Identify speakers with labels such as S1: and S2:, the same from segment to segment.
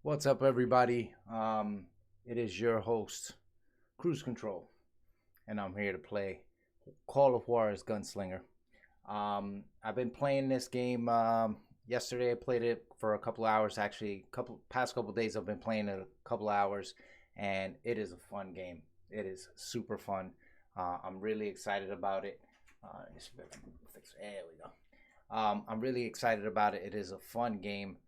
S1: What's up, everybody? It is your host, Cruise Control, and I'm here to play Call of Juarez Gunslinger. I've been playing this game. Yesterday, I played it for a couple hours. Actually, past couple days, I've been playing it a couple hours, and it is a fun game. It is super fun. I'm really excited about it. There we go. I'm really excited about it. It is a fun game.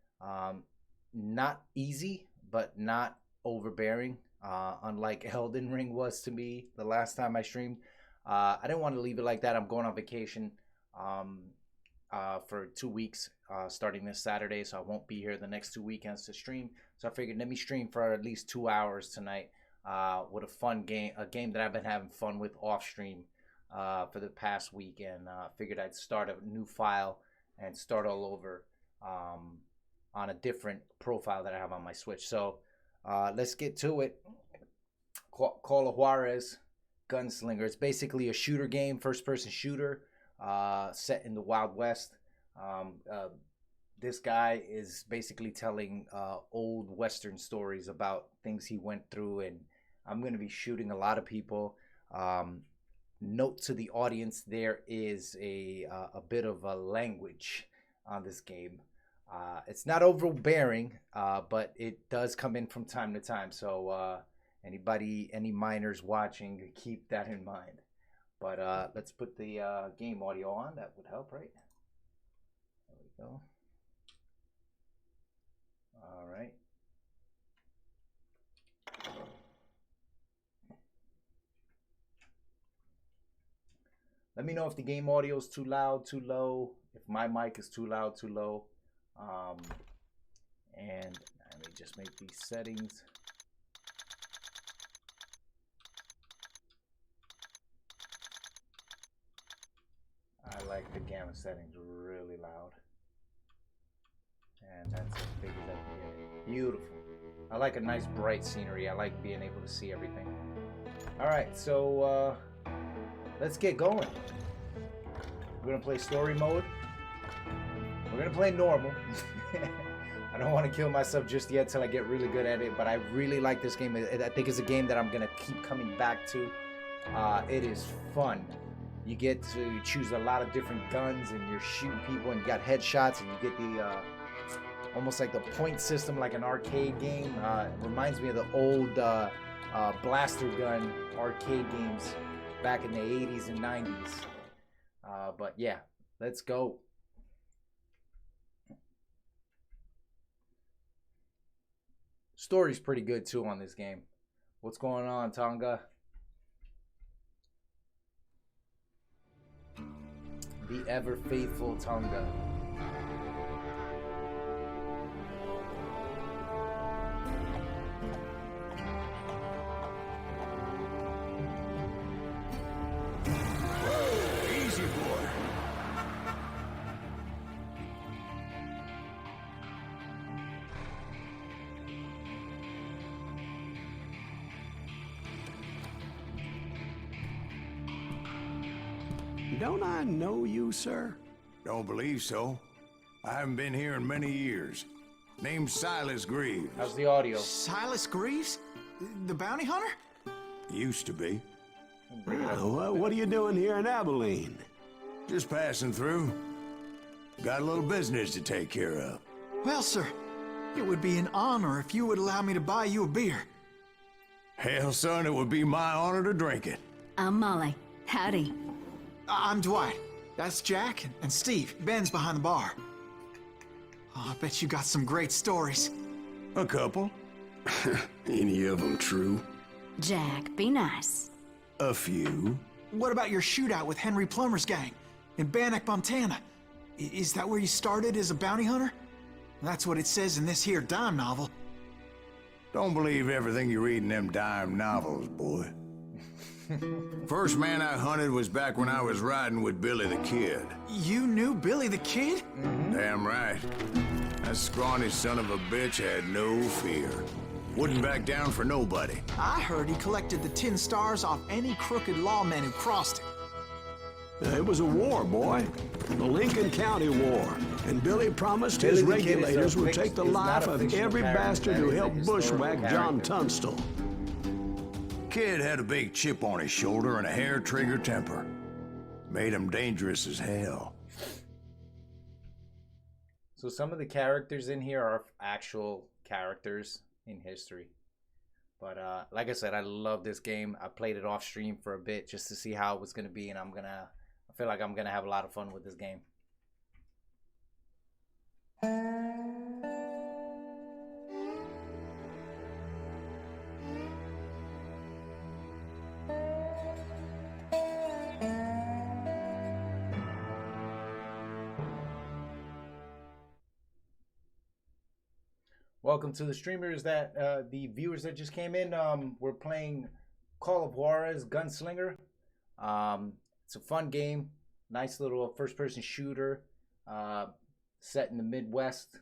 S1: Not easy, but not overbearing, unlike Elden Ring was to me the last time I streamed. I didn't want to leave it like that. I'm going on vacation for 2 weeks starting this Saturday, so I won't be here the next 2 weekends to stream. So I figured let me stream for at least 2 hours tonight with a fun game, a game that I've been having fun with off stream for the past week, and figured I'd start a new file and start all over on a different profile that I have on my Switch. So let's get to it. Call of Juarez Gunslinger. It's basically a shooter game, first-person shooter set in the Wild West. This guy is basically telling old Western stories about things he went through, and I'm going to be shooting a lot of people. Note to the audience, there is a bit of a language on this game. It's not overbearing, but it does come in from time to time. So any minors watching, keep that in mind. But let's put the game audio on. That would help, right? There we go. All right. Let me know if the game audio is too loud, too low, if my mic is too loud, too low. And let me just make these settings. I like the gamma settings really loud. And that's as big as I can get it. Beautiful. I like a nice bright scenery. I like being able to see everything. Alright, so let's get going. We're gonna play story mode. We're gonna play normal. I don't want to kill myself just yet till I get really good at it, but I really like this game. I think it's a game that I'm gonna keep coming back to. It is fun. You get to choose a lot of different guns, and you're shooting people, and you got headshots, and you get the almost like the point system, like an arcade game. It reminds me of the old blaster gun arcade games back in the 80s and 90s. But yeah, let's go. Story's pretty good too on this game. What's going on, Tonga? The ever faithful Tonga.
S2: Easy, boy.
S3: Don't I know you, sir?
S2: Don't believe so. I haven't been here in many years. Name's Silas Greaves.
S1: How's the audio?
S4: Silas Greaves? The bounty hunter?
S2: Used to be.
S3: What are you doing here in Abilene?
S2: Just passing through. Got a little business to take care of.
S4: Well, sir, it would be an honor if you would allow me to buy you a beer.
S2: Hell, son, it would be my honor to drink it.
S5: I'm Molly. Howdy.
S4: I'm Dwight. That's Jack and Steve. Ben's behind the bar. Oh, I bet you got some great stories.
S2: A couple.
S3: Any of them true?
S5: Jack, be nice.
S2: A few.
S4: What about your shootout with Henry Plummer's gang in Bannock, Montana? Is that where you started as a bounty hunter? That's what it says in this here dime novel.
S2: Don't believe everything you read in them dime novels, boy. First man I hunted was back when I was riding with Billy the Kid.
S4: You knew Billy the Kid?
S2: Damn right. That scrawny son of a bitch had no fear. Wouldn't back down for nobody.
S4: I heard he collected the 10 stars off any crooked lawmen who crossed him.
S3: It was a war, boy. The Lincoln County War. And Billy promised his
S1: Billy the Kid
S3: regulators would take the
S1: is
S3: life
S1: not a
S3: of
S1: fictional
S3: every
S1: character,
S3: bastard
S1: that
S3: who
S1: is a
S3: helped
S1: historical
S3: bushwhack John
S1: character.
S3: Tunstall.
S2: Kid had a big chip on his shoulder and a hair-trigger temper. Made him dangerous as hell.
S1: So some of the characters in here are actual characters in history. But like I said, I love this game. I played it off stream for a bit just to see how it was going to be, and I feel like I'm going to have a lot of fun with this game. Welcome to the streamers the viewers that just came in. We're playing Call of Juarez Gunslinger. It's a fun game, nice little first-person shooter, set in the Midwest,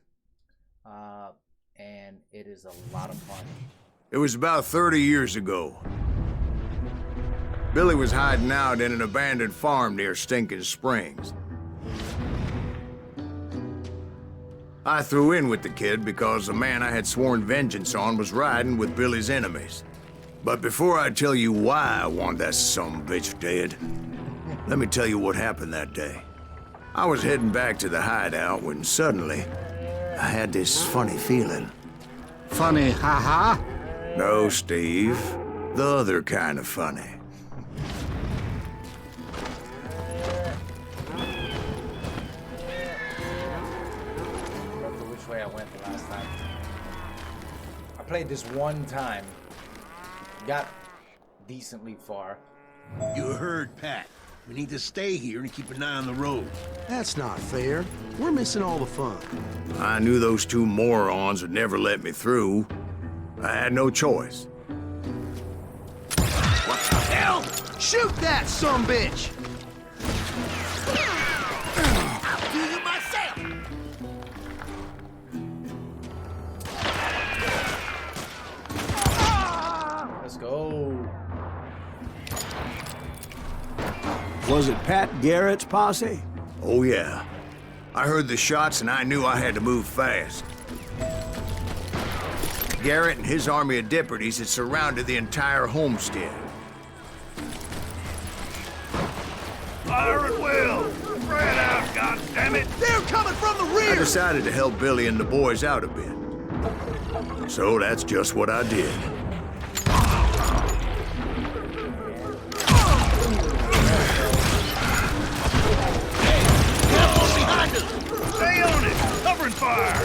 S1: and it is a lot of fun.
S2: It was about 30 years ago. Billy was hiding out in an abandoned farm near Stinking Springs. I threw in with the kid because the man I had sworn vengeance on was riding with Billy's enemies. But before I tell you why I want that sumbitch dead, let me tell you what happened that day. I was heading back to the hideout when suddenly I had this funny feeling.
S6: Funny, haha?
S2: No, Steve. The other kind of funny.
S1: Which way I went the last time. I played this one time. Got decently far.
S6: You heard Pat. We need to stay here and keep an eye on the road.
S3: That's not fair. We're missing all the fun.
S2: I knew those two morons would never let me through. I had no choice.
S6: What the hell? Shoot that sumbitch! I'll do you myself!
S1: Let's go.
S3: Was it Pat Garrett's posse?
S2: Oh yeah. I heard the shots and I knew I had to move fast. Garrett and his army of deputies had surrounded the entire homestead.
S6: Fire at will! Spread out, goddammit! They're coming from the
S2: I
S6: rear!
S2: decided to help Billy and the boys out a bit. So that's just what I did.
S6: Behind us! Stay on it! Covering fire!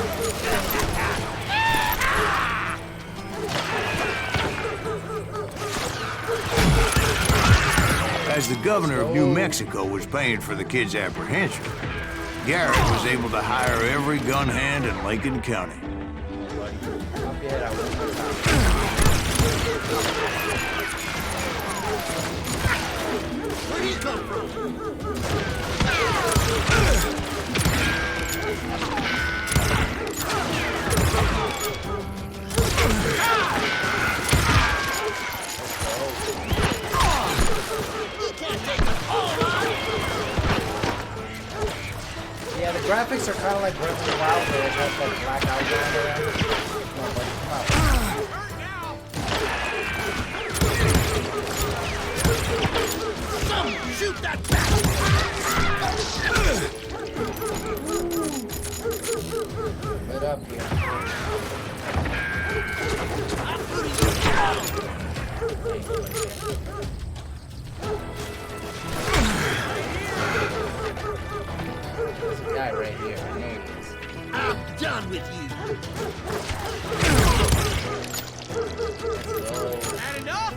S2: As the governor of New Mexico was paying for the kid's apprehension, Garrett was able to hire every gun hand in Lincoln County.
S1: Up your head out one more time.
S6: Where'd he come from?
S1: Yeah, the graphics are kind of like Breath of the Wild, where it has like black outline around it. Come on, buddy, come on.
S6: Some shoot that bat!
S1: Get up here. There's a guy right here. I know he is.
S6: I'm done with you! Had enough?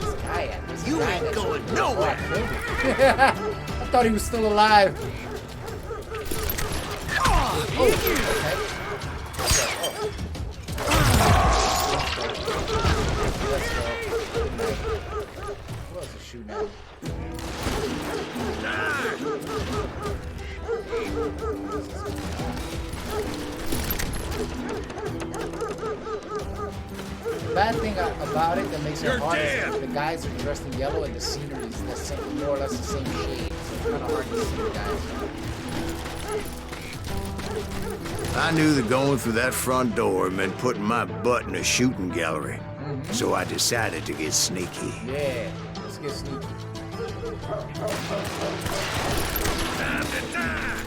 S1: This guy at? This
S6: You
S1: guy
S6: ain't
S1: that's-
S6: going nowhere!
S1: I thought he was still alive. Oh, okay. Let's go. Who else is shooting at? bad thing about it that makes it
S6: You're
S1: hard
S6: dead.
S1: is that the guys are dressed in yellow and the scenery is the same, more or less the same shade. So it's kind of hard to see the guys.
S2: I knew that going through that front door meant putting my butt in a shooting gallery. So I decided to get sneaky.
S1: Yeah, let's get sneaky.
S6: Time to die!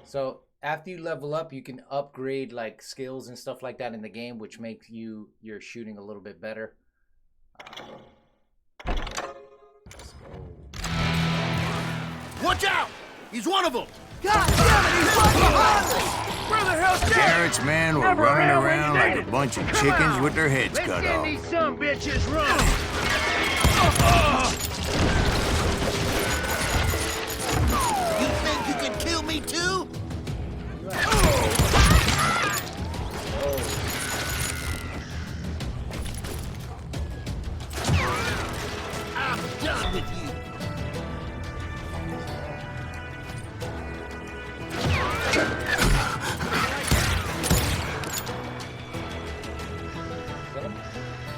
S1: So after you level up, you can upgrade like skills and stuff like that in the game, which makes your shooting a little bit better. Let's go.
S6: Watch out! He's one of them!
S4: God damn it, he's right behind us!
S6: Where the hell's Garrett?
S2: Garrett's men were
S6: Never
S2: running
S6: around when
S2: around
S6: you
S2: like
S6: need
S2: a
S6: it.
S2: bunch of
S6: Come
S2: chickens
S6: on.
S2: with their heads
S6: Let's
S2: cut
S6: get
S2: off.
S6: these some bitches running!
S7: You think you can kill me too? I'm done with you.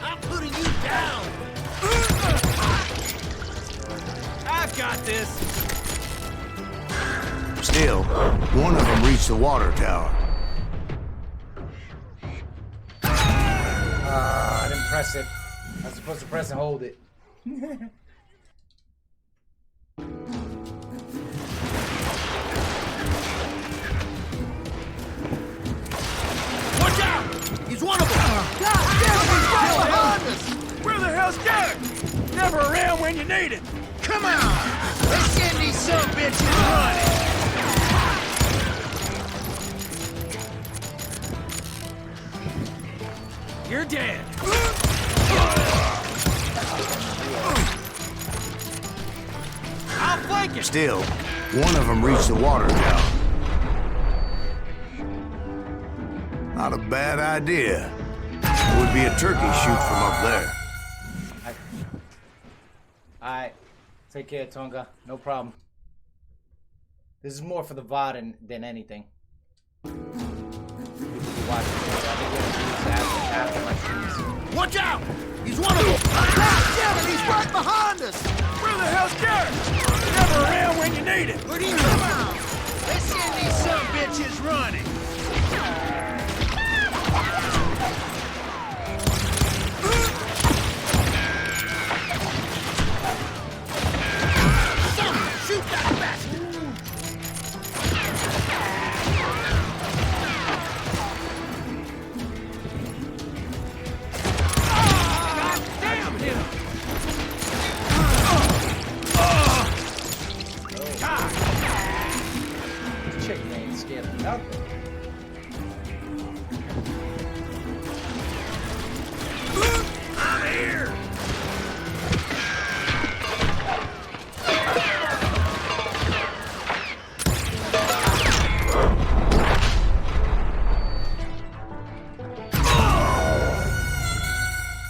S7: I'm putting you down.
S6: I've got this!
S2: Still, one of them reached the water tower.
S1: I didn't press it. I was supposed to press and hold it.
S6: Watch out! He's one of them!
S4: God damn it, he's right behind us!
S6: Where the hell's Garrett? Never around when you need it! Come on! Let's get these some bitches running! You're dead! I'll flank it!
S2: Still, one of them reached the water tower. Not a bad idea. It would be a turkey shoot from up there.
S1: Alright. Take care, Tonga. No problem. This is more for the VOD than anything. People who watch it, I'll be getting views after my streams.
S6: Watch out! He's one of them!
S7: God damn it, he's right behind us.
S6: Where the hell's Garrett? Never around when you need it!
S7: Where do you come out?
S6: Let's send these some bitches running!
S7: Shoot that bastard.
S6: Damn him!
S1: Chick ain't scared of nothing.
S6: I'm here!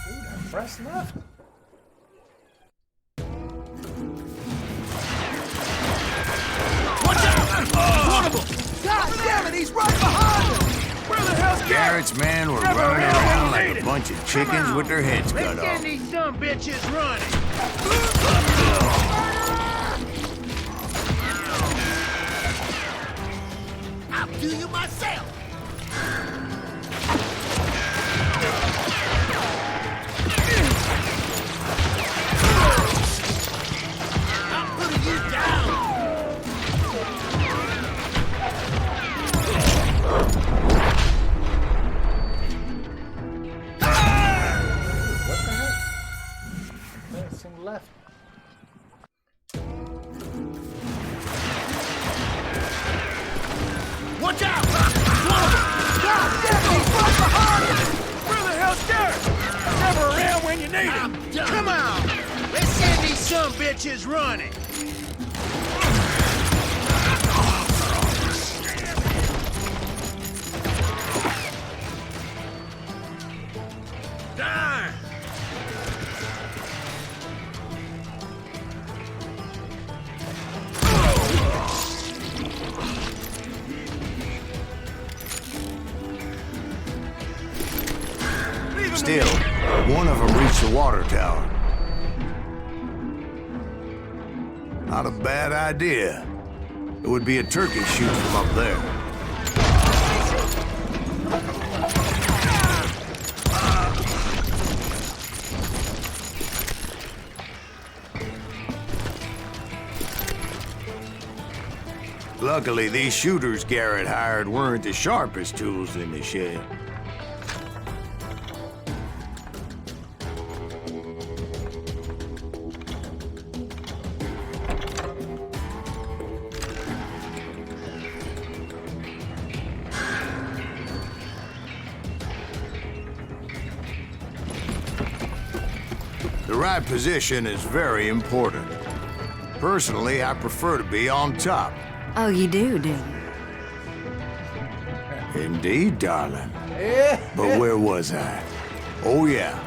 S1: Dude, I pressed left.
S6: Watch out! One of them!
S4: God damn it, he's right behind us!
S6: Where the hell's Garrett?
S2: Garrett's men were
S6: Never
S2: running
S6: around when
S2: around
S6: you
S2: like
S6: need
S2: a
S6: it.
S2: bunch of
S6: Come
S2: chickens
S6: on.
S2: with their heads
S6: Let's
S2: cut
S6: get
S2: off.
S6: these some bitches running!
S7: I'll do you myself. I'm putting you down.
S1: What the heck? Pressing left.
S6: Watch out! One of them!
S4: God damn it, he's right behind us!
S6: Where the hell's Garrett? Never around when you need it!
S7: I'm done.
S6: Come on! Let's send these some bitches running!
S2: Still, one of them reached the water tower. Not a bad idea. It would be a turkey shoot from up there. Luckily, these shooters Garrett hired weren't the sharpest tools in the shed. The right position is very important. Personally, I prefer to be on top.
S5: Oh, you do, do you?
S2: Indeed, darling. But where was I? Oh, yeah.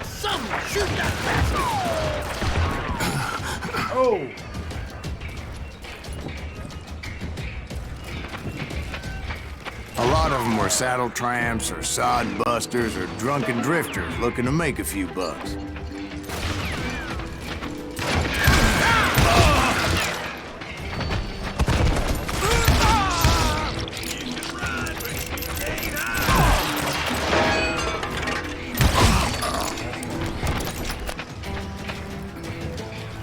S7: Someone shoot that bastard!
S1: Oh!
S2: A lot of them were saddle tramps or sod busters or drunken drifters looking to make a few bucks.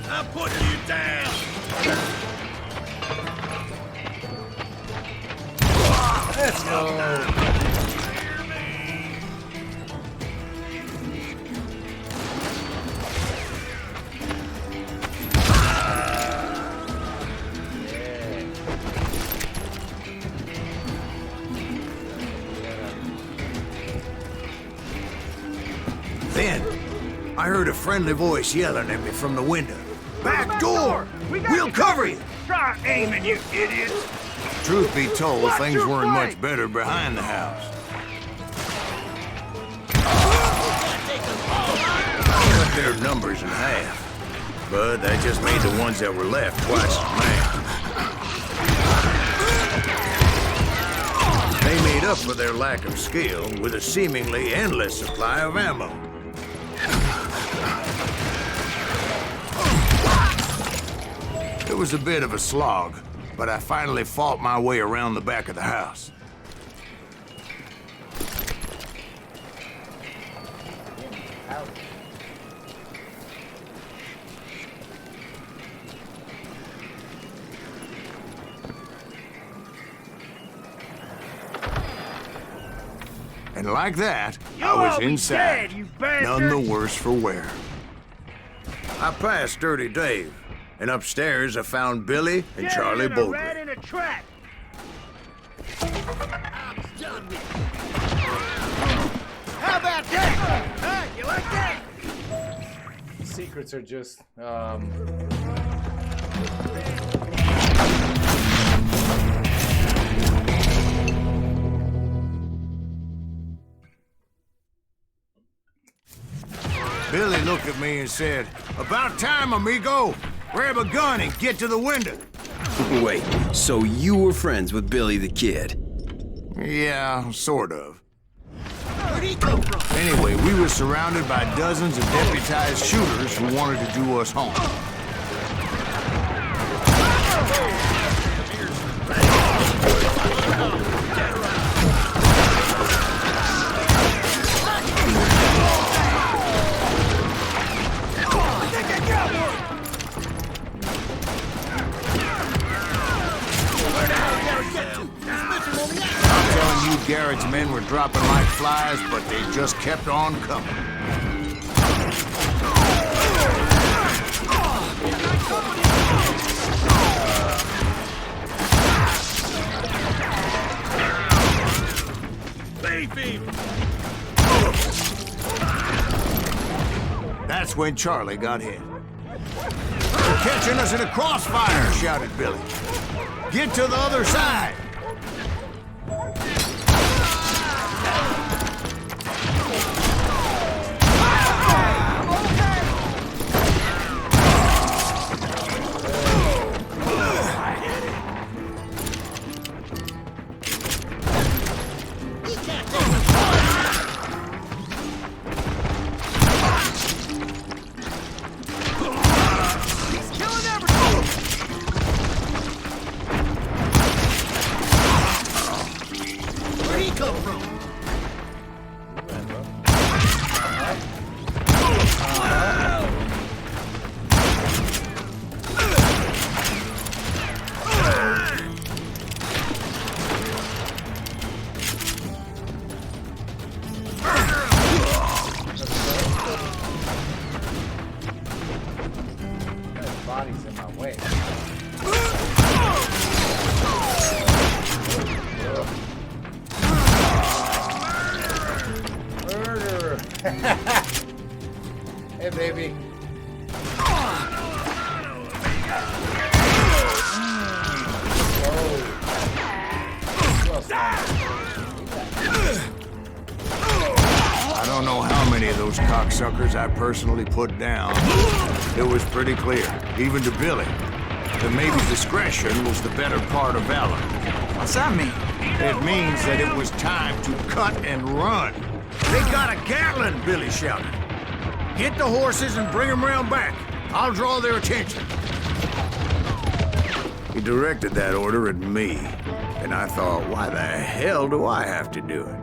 S6: I'm putting you down!
S1: Let's go!
S2: Then, I heard a friendly voice yelling at me from the window. Back door! We'll cover you!
S6: Try aiming, you idiots!
S2: Truth be told, things weren't much better behind the house. Cut their numbers in half, but that just made the ones that were left twice as mad. They made up for their lack of skill with a seemingly endless supply of ammo. It was a bit of a slog, but I finally fought my way around the back of the house. And like that, I was inside,
S6: dead, you bastard!
S2: none the worse for wear. I passed Dirty Dave, and upstairs I found Billy and Charlie
S6: Rat
S2: Bowdre.
S6: in a trap!
S7: How about that? Huh? You like that?
S1: Secrets are just,
S2: Billy looked at me and said, "About time, amigo. Grab a gun and get to the window."
S8: Wait, so you were friends with Billy the Kid?
S2: Yeah, sort of.
S7: Where'd he come from?
S2: Anyway, we were surrounded by dozens of deputized shooters who wanted to do us harm. I'm telling you, Garrett's men were dropping like flies, but they just kept on coming.
S6: Leave him!
S2: That's when Charlie got hit. "They're catching us in a crossfire!" shouted Billy. "Get to the other side!"
S1: Hey, baby.
S2: I don't know how many of those cocksuckers I personally put down. It was pretty clear, even to Billy, that maybe discretion was the better part of valor.
S4: What's that mean?
S2: It means that it was time to cut and run. They got a Gatlin, Billy shouted. Get the horses and bring them round back. I'll draw their attention. He directed that order at me, and I thought, why the hell do I have to do it?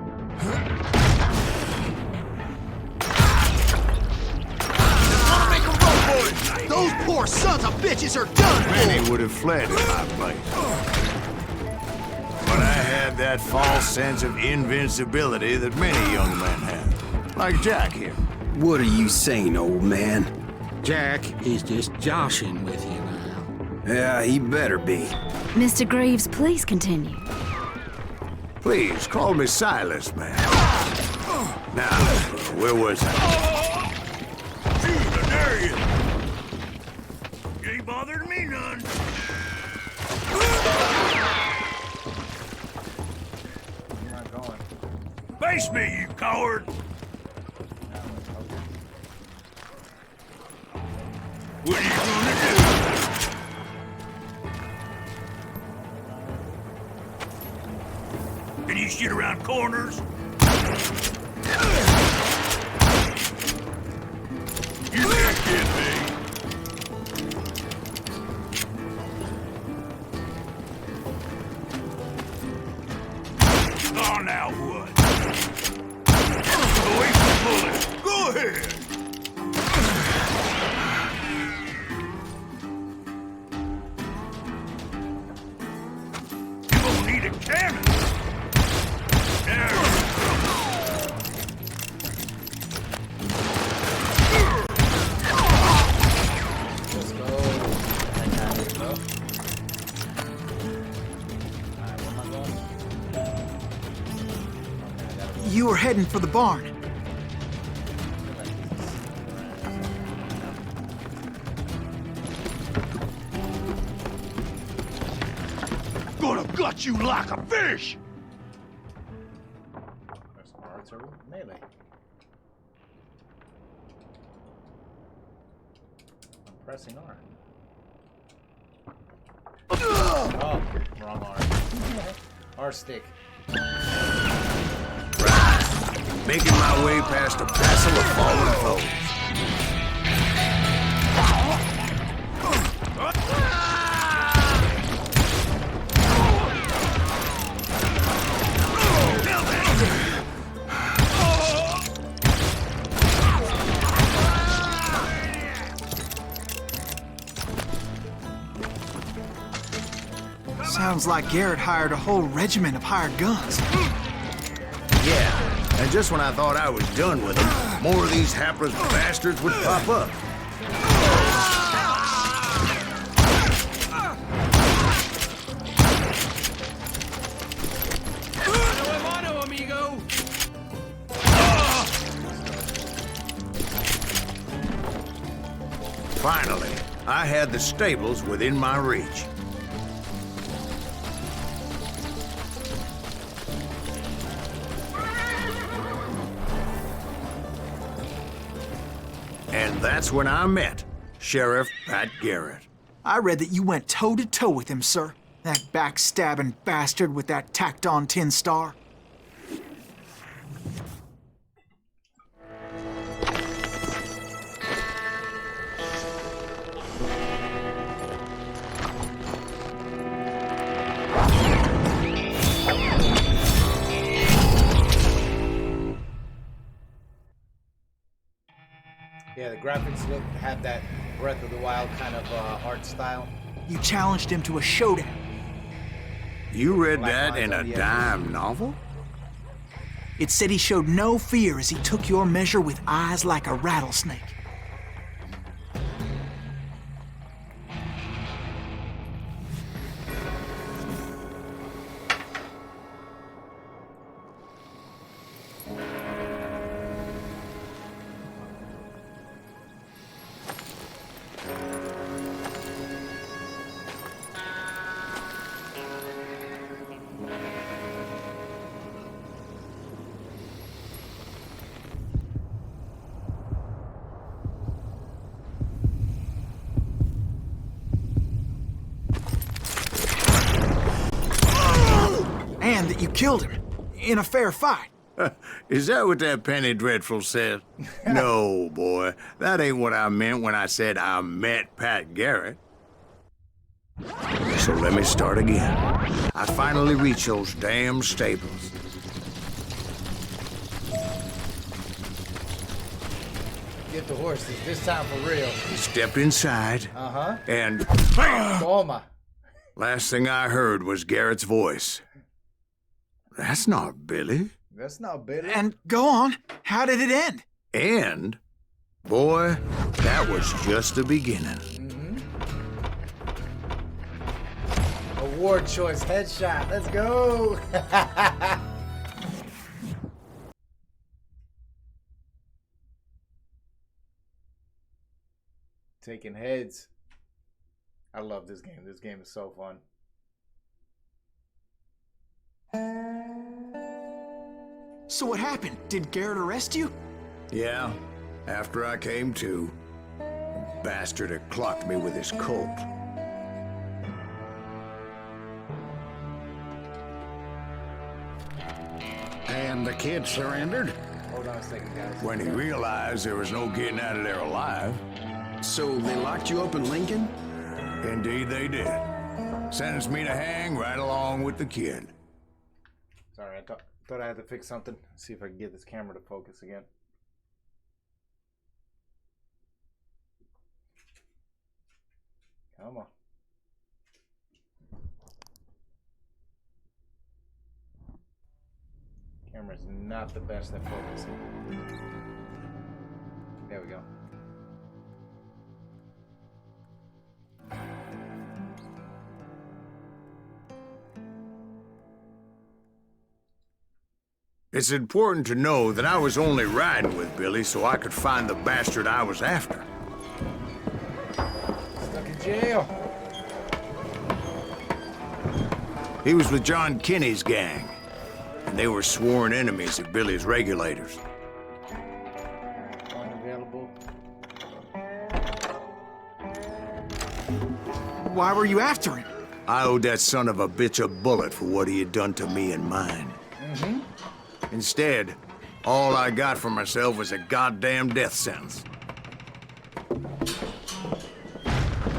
S6: Wanna make a run for it? Those poor sons of bitches are done for!
S2: Many would have fled in my place. But I had that false sense of invincibility that many young men have. Like Jack here.
S8: What are you saying, old man?
S9: Jack is just joshing with you now.
S8: Yeah, he better be.
S5: Mr. Greaves, please continue.
S2: Please, call me Silas, man. Now, where was I?
S6: Dude, there you ain't bothering me none.
S1: You're not going.
S6: Face me, you coward! What are you gonna do? Can you shoot around corners? You can't get me. Oh, now what? Away from the bullet. Go ahead. You gonna need a cannon. There.
S1: Let's go. Let's go. Alright, where am I going? Okay, I gotta
S4: You were heading for the barn.
S6: Gonna gut you like a fish.
S1: There's some artillery. Melee. I'm pressing R. Oh, wrong R. R stick.
S2: Making my way past a passel of fallen foes.
S4: Sounds like Garrett hired a whole regiment of hired guns.
S2: Yeah, and just when I thought I was done with them, more of these hapless bastards would pop up. Finally, I had the stables within my reach. And that's when I met Sheriff Pat Garrett.
S4: I read that you went toe-to-toe with him, sir. That backstabbing bastard with that tacked-on tin star.
S1: Yeah, the graphics had that Breath of the Wild kind of art style.
S4: You challenged him to a showdown.
S2: You read
S1: Black
S2: that
S1: lines
S2: in
S1: on
S2: a
S1: the edges.
S2: dime novel?
S4: It said he showed no fear as he took your measure with eyes like a rattlesnake. killed him. In a fair fight.
S2: Is that what that Penny Dreadful said? No, boy. That ain't what I meant when I said I met Pat Garrett. So let me start again. I finally reached those damn stables.
S1: Get the horses, this time for real.
S2: Stepped inside. And
S1: Toma.
S2: last thing I heard was Garrett's voice. That's not Billy.
S1: That's not bitter.
S4: And go on. How did it end?
S2: And, boy, that was just the beginning.
S1: Award choice headshot. Let's go. Taking heads. I love this game. This game is so fun.
S4: So what happened? Did Garrett arrest you?
S2: Yeah, after I came to, the bastard had clocked me with his Colt.
S9: And the kid surrendered?
S1: Hold on a second, guys.
S2: When he realized there was no getting out of there alive,
S3: So they locked you up in Lincoln?
S2: indeed they did. Sentenced me to hang right along with the kid.
S1: Sorry, I thought I had to fix something. See if I can get this camera to focus again. Come on. Camera's not the best at focusing. There we go.
S2: It's important to know that I was only riding with Billy so I could find the bastard I was after.
S1: Stuck in jail.
S2: He was with John Kinney's gang, and they were sworn enemies of Billy's regulators.
S1: Unavailable.
S4: Why were you after him?
S2: I owed that son of a bitch a bullet for what he had done to me and mine. Instead, all I got for myself was a goddamn death sentence.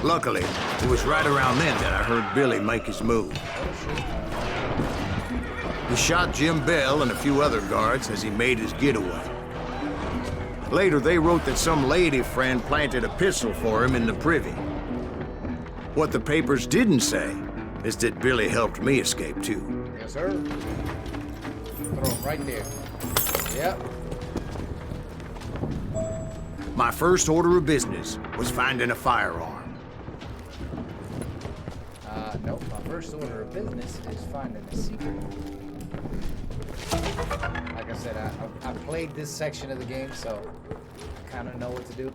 S2: Luckily, it was right around then that I heard Billy make his move. He shot Jim Bell and a few other guards as he made his getaway. Later, they wrote that some lady friend planted a pistol for him in the privy. What the papers didn't say is that Billy helped me escape, too.
S1: Yes, sir. Throw him right there. Yep.
S2: My first order of business was finding a firearm.
S1: Nope. My first order of business is finding a secret. Like I said, I played this section of the game, so I kind of know what to do.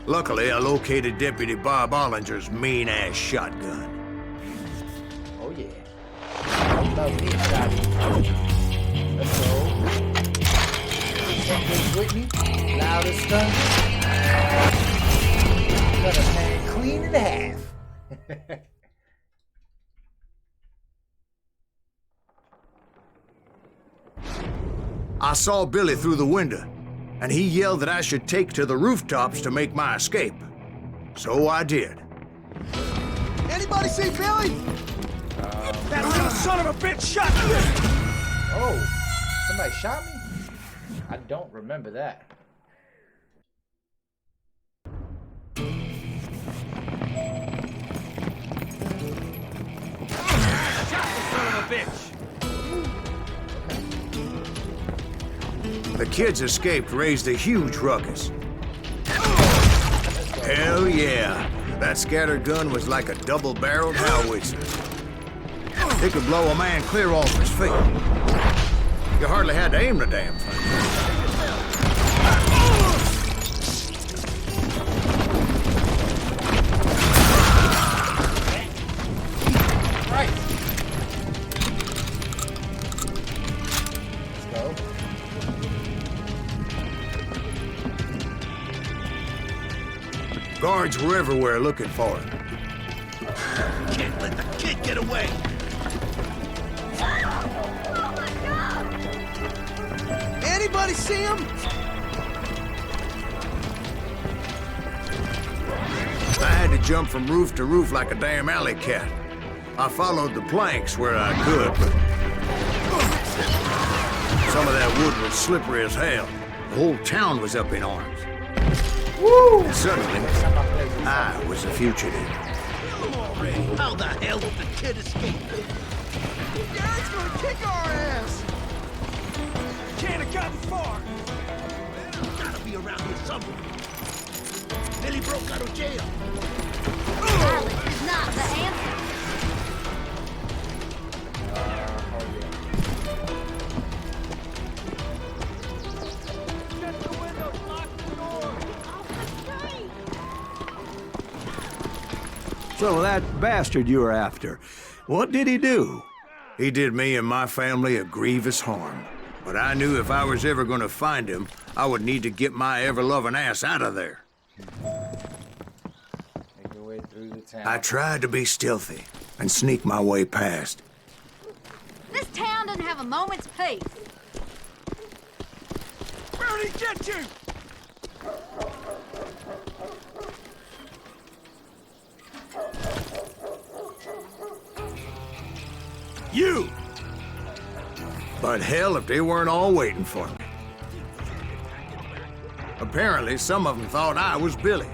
S2: Luckily, I located Deputy Bob Ollinger's mean-ass shotgun.
S1: Oh, yeah. I love me a shotgun. Let's go. Take this with me. Loud as thunder. Cut a man clean in half.
S2: I saw Billy through the window, and he yelled that I should take to the rooftops to make my escape. So I did.
S6: Anybody see Billy? That little son of a bitch shot me!
S1: Oh, somebody shot me? I don't remember that.
S6: Shot the son of a bitch!
S2: The kids escaped raised a huge ruckus. Hell yeah. That scatter gun was like a double-barreled howitzer. It could blow a man clear off his feet. You hardly had to aim the damn thing. Guards were everywhere looking for him.
S7: Can't let the kid get away. Anybody see him?
S2: I had to jump from roof to roof like a damn alley cat. I followed the planks where I could, but some of that wood was slippery as hell. The whole town was up in arms. Woo! And suddenly, I was a fugitive.
S7: How the hell did the kid escape?
S6: Garrett's gonna kick our ass! Can't have gotten far!
S7: Gotta be around here somewhere. Billy broke out of jail.
S5: Violence is not the answer.
S6: Shut the windows, lock the door!
S3: So that bastard you were after, what did he do?
S2: He did me and my family a grievous harm. But I knew if I was ever gonna find him, I would need to get my ever-loving ass out of there.
S1: Make your way through the town.
S2: I tried to be stealthy and sneak my way past.
S5: This town doesn't have a moment's peace.
S6: Where'd he get you?
S3: You!
S2: But hell, if they weren't all waiting for me. Apparently, some of them thought I was Billy.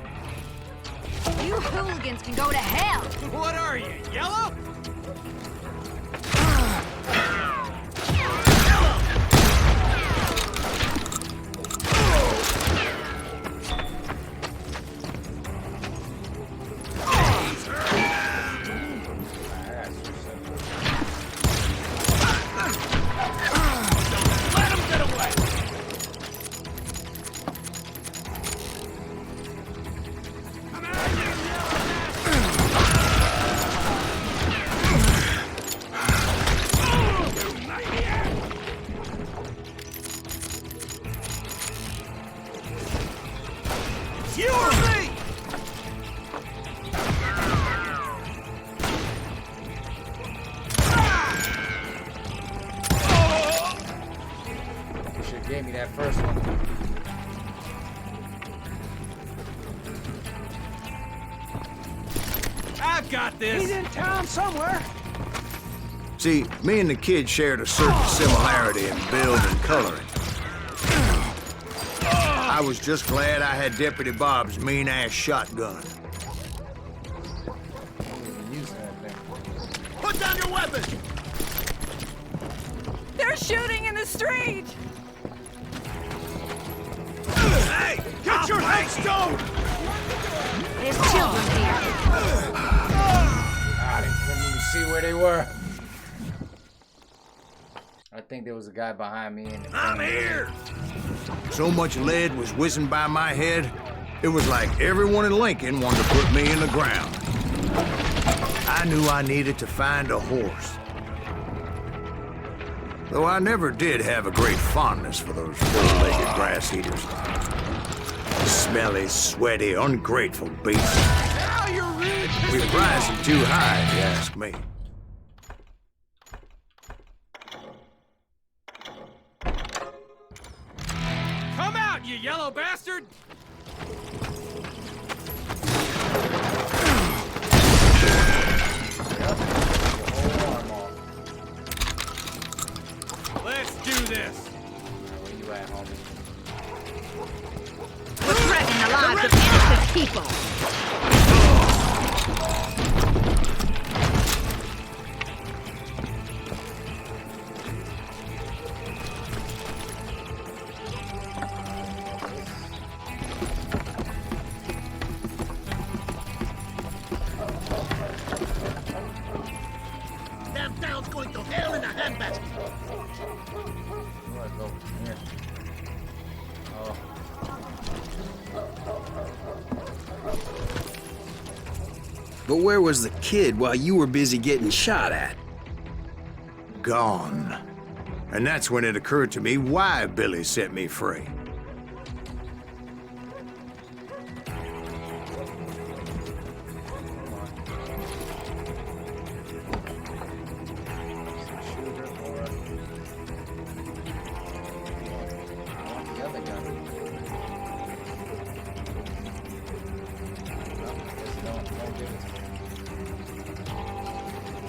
S5: You hooligans can go to hell.
S6: What are you, yellow? Let him get away! Come out, you You or me?
S1: You should have gave me that first one.
S6: I've got this. He's in town somewhere.
S2: See, me and the kid shared a certain similarity in build and coloring. I was just glad I had Deputy Bob's mean-ass shotgun.
S1: Using that thing.
S7: Put down your weapon!
S10: They're shooting in the street!
S6: Hey, get your headstone!
S5: There's children here.
S1: I couldn't even see where they were. I think there was a guy behind me.
S6: I'm here!
S2: So much lead was whizzing by my head, it was like everyone in Lincoln wanted to put me in the ground. I knew I needed to find a horse. Though I never did have a great fondness for those four-legged grass eaters. Smelly, sweaty, ungrateful beasts.
S6: Now you're really pissing
S2: We're
S6: me
S2: rising
S6: off.
S2: too high, if you ask me.
S6: Come out, you yellow bastard! Let's do this!
S1: Where you at, homie?
S10: We're threatening the lives of innocent people!
S7: Damn town's going to hell in a handbasket.
S1: Where do I go from here? Oh.
S8: But where was the kid while you were busy getting shot at?
S2: Gone. And that's when it occurred to me why Billy set me free.
S1: Shooter or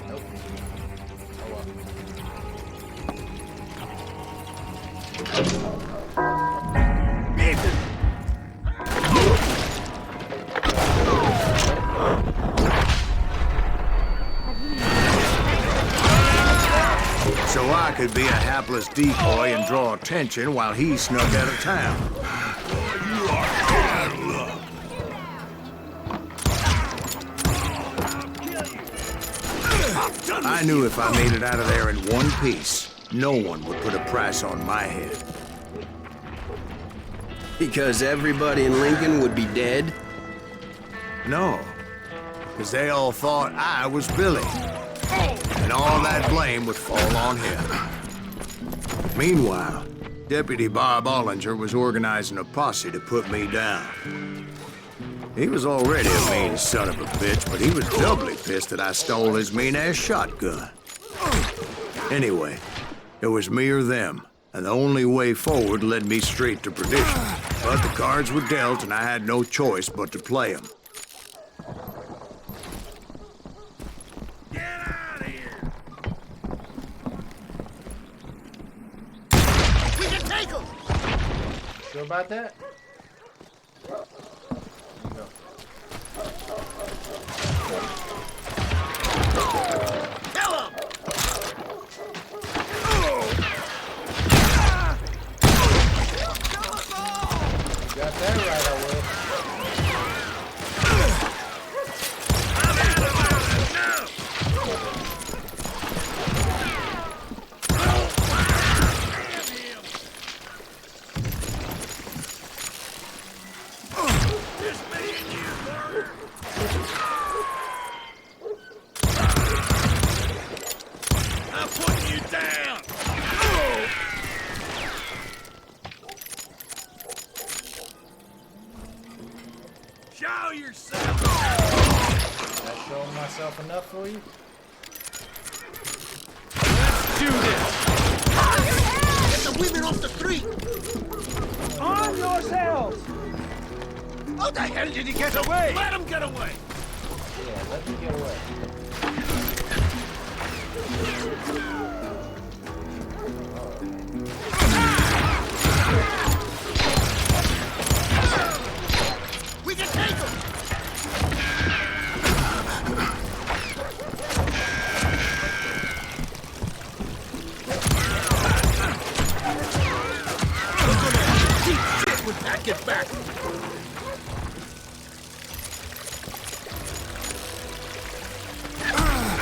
S1: Nope. Oh well.
S2: So I could be a hapless decoy and draw attention while he snuck out of town.
S7: You are bad luck.
S2: I knew if I made it out of there in one piece, no one would put a price on my head.
S8: Because everybody in Lincoln would be dead?
S2: No, because they all thought I was Billy. And all that blame would fall on him. Meanwhile, Deputy Bob Ollinger was organizing a posse to put me down. He was already a mean son of a bitch, but he was doubly pissed that I stole his mean-ass shotgun. Anyway, it was me or them, and the only way forward led me straight to perdition. But the cards were dealt, and I had no choice but to play them.
S1: Sure about that?
S7: Kill him!
S1: You got that right, I will.
S7: I'm putting you down! Show yourself!
S1: Did I show myself enough for you?
S7: Let's do this! Get the women off the street!
S6: Arm yourselves!
S7: How the hell did he get away? Let him get away!
S1: Yeah, let me get away.
S7: We can take him! Shit when that gets back!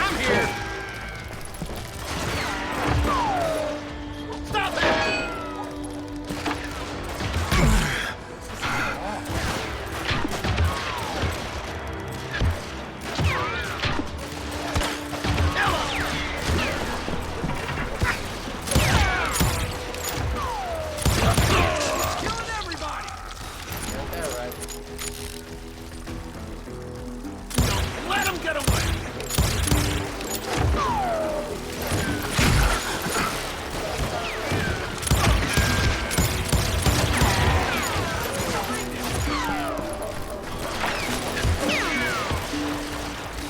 S7: I'm here! Stop it! Killing everybody!
S1: Got that right.
S7: Don't let him get away!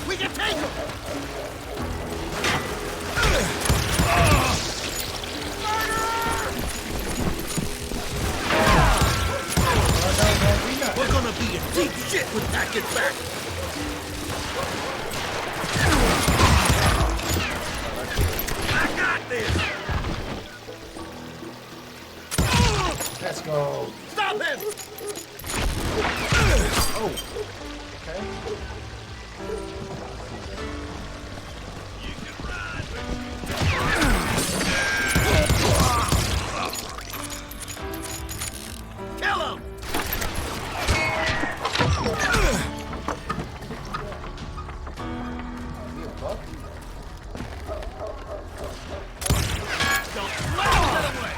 S7: We can take him! We're gonna be in deep shit when that gets back! I got this!
S1: Let's go.
S7: Stop him!
S1: Oh. Okay.
S7: Kill him!
S1: Be a buck.
S7: Don't let him get away!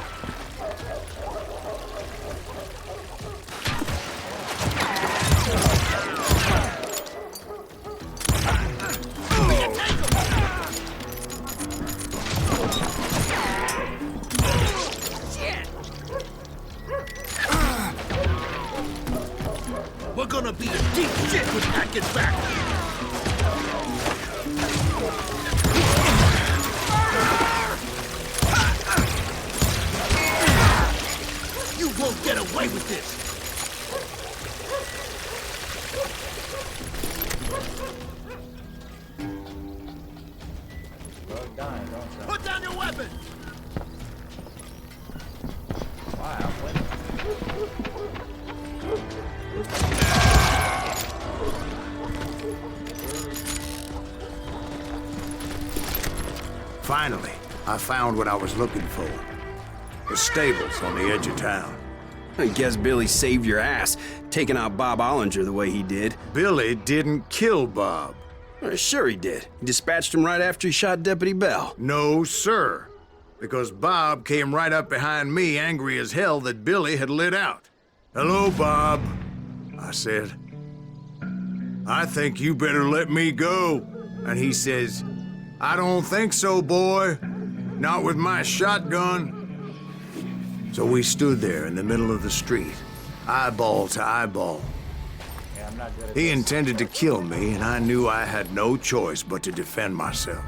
S7: We can take him! Shit! We're gonna be in deep shit when that gets back! You won't get away with this!
S1: Love dying, don't you?
S7: Put down your weapon!
S1: Wow, what?
S2: Finally, I found what I was looking for. The stables on the edge of town.
S8: I guess Billy saved your ass, taking out Bob Ollinger the way he did.
S2: Billy didn't kill Bob.
S8: Sure he did. He dispatched him right after he shot Deputy Bell.
S2: No, sir. Because Bob came right up behind me, angry as hell that Billy had lit out. "Hello, Bob," I said. "I think you better let me go." And he says, "I don't think so, boy. Not with my shotgun." So we stood there in the middle of the street, eyeball to eyeball.
S1: Yeah, I'm not good at
S2: He
S1: this.
S2: intended to kill me, and I knew I had no choice but to defend myself.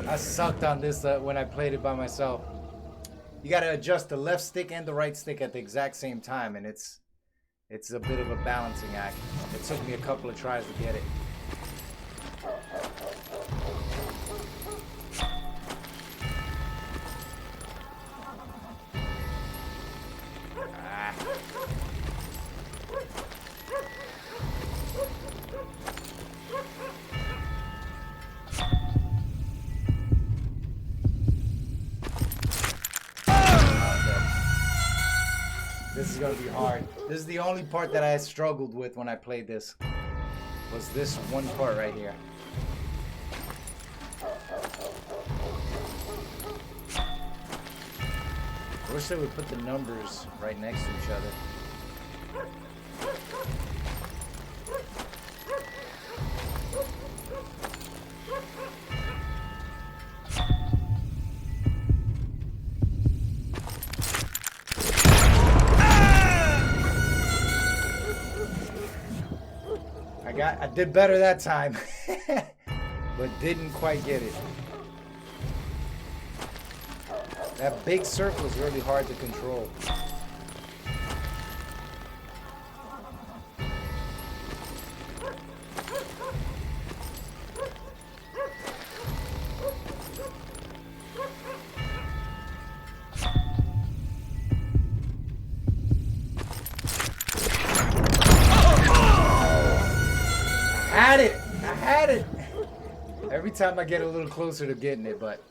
S1: I sucked on this when I played it by myself. You gotta adjust the left stick and the right stick at the exact same time, and it's a bit of a balancing act. It took me a couple of tries to get it. Ah. This is gonna be hard. This is the only part that I struggled with when I played this. Was this one part right here. I wish they would put the numbers right next to each other. I did better that time, but didn't quite get it. That big circle is really hard to control. I had it! Every time I get a little closer to getting it, but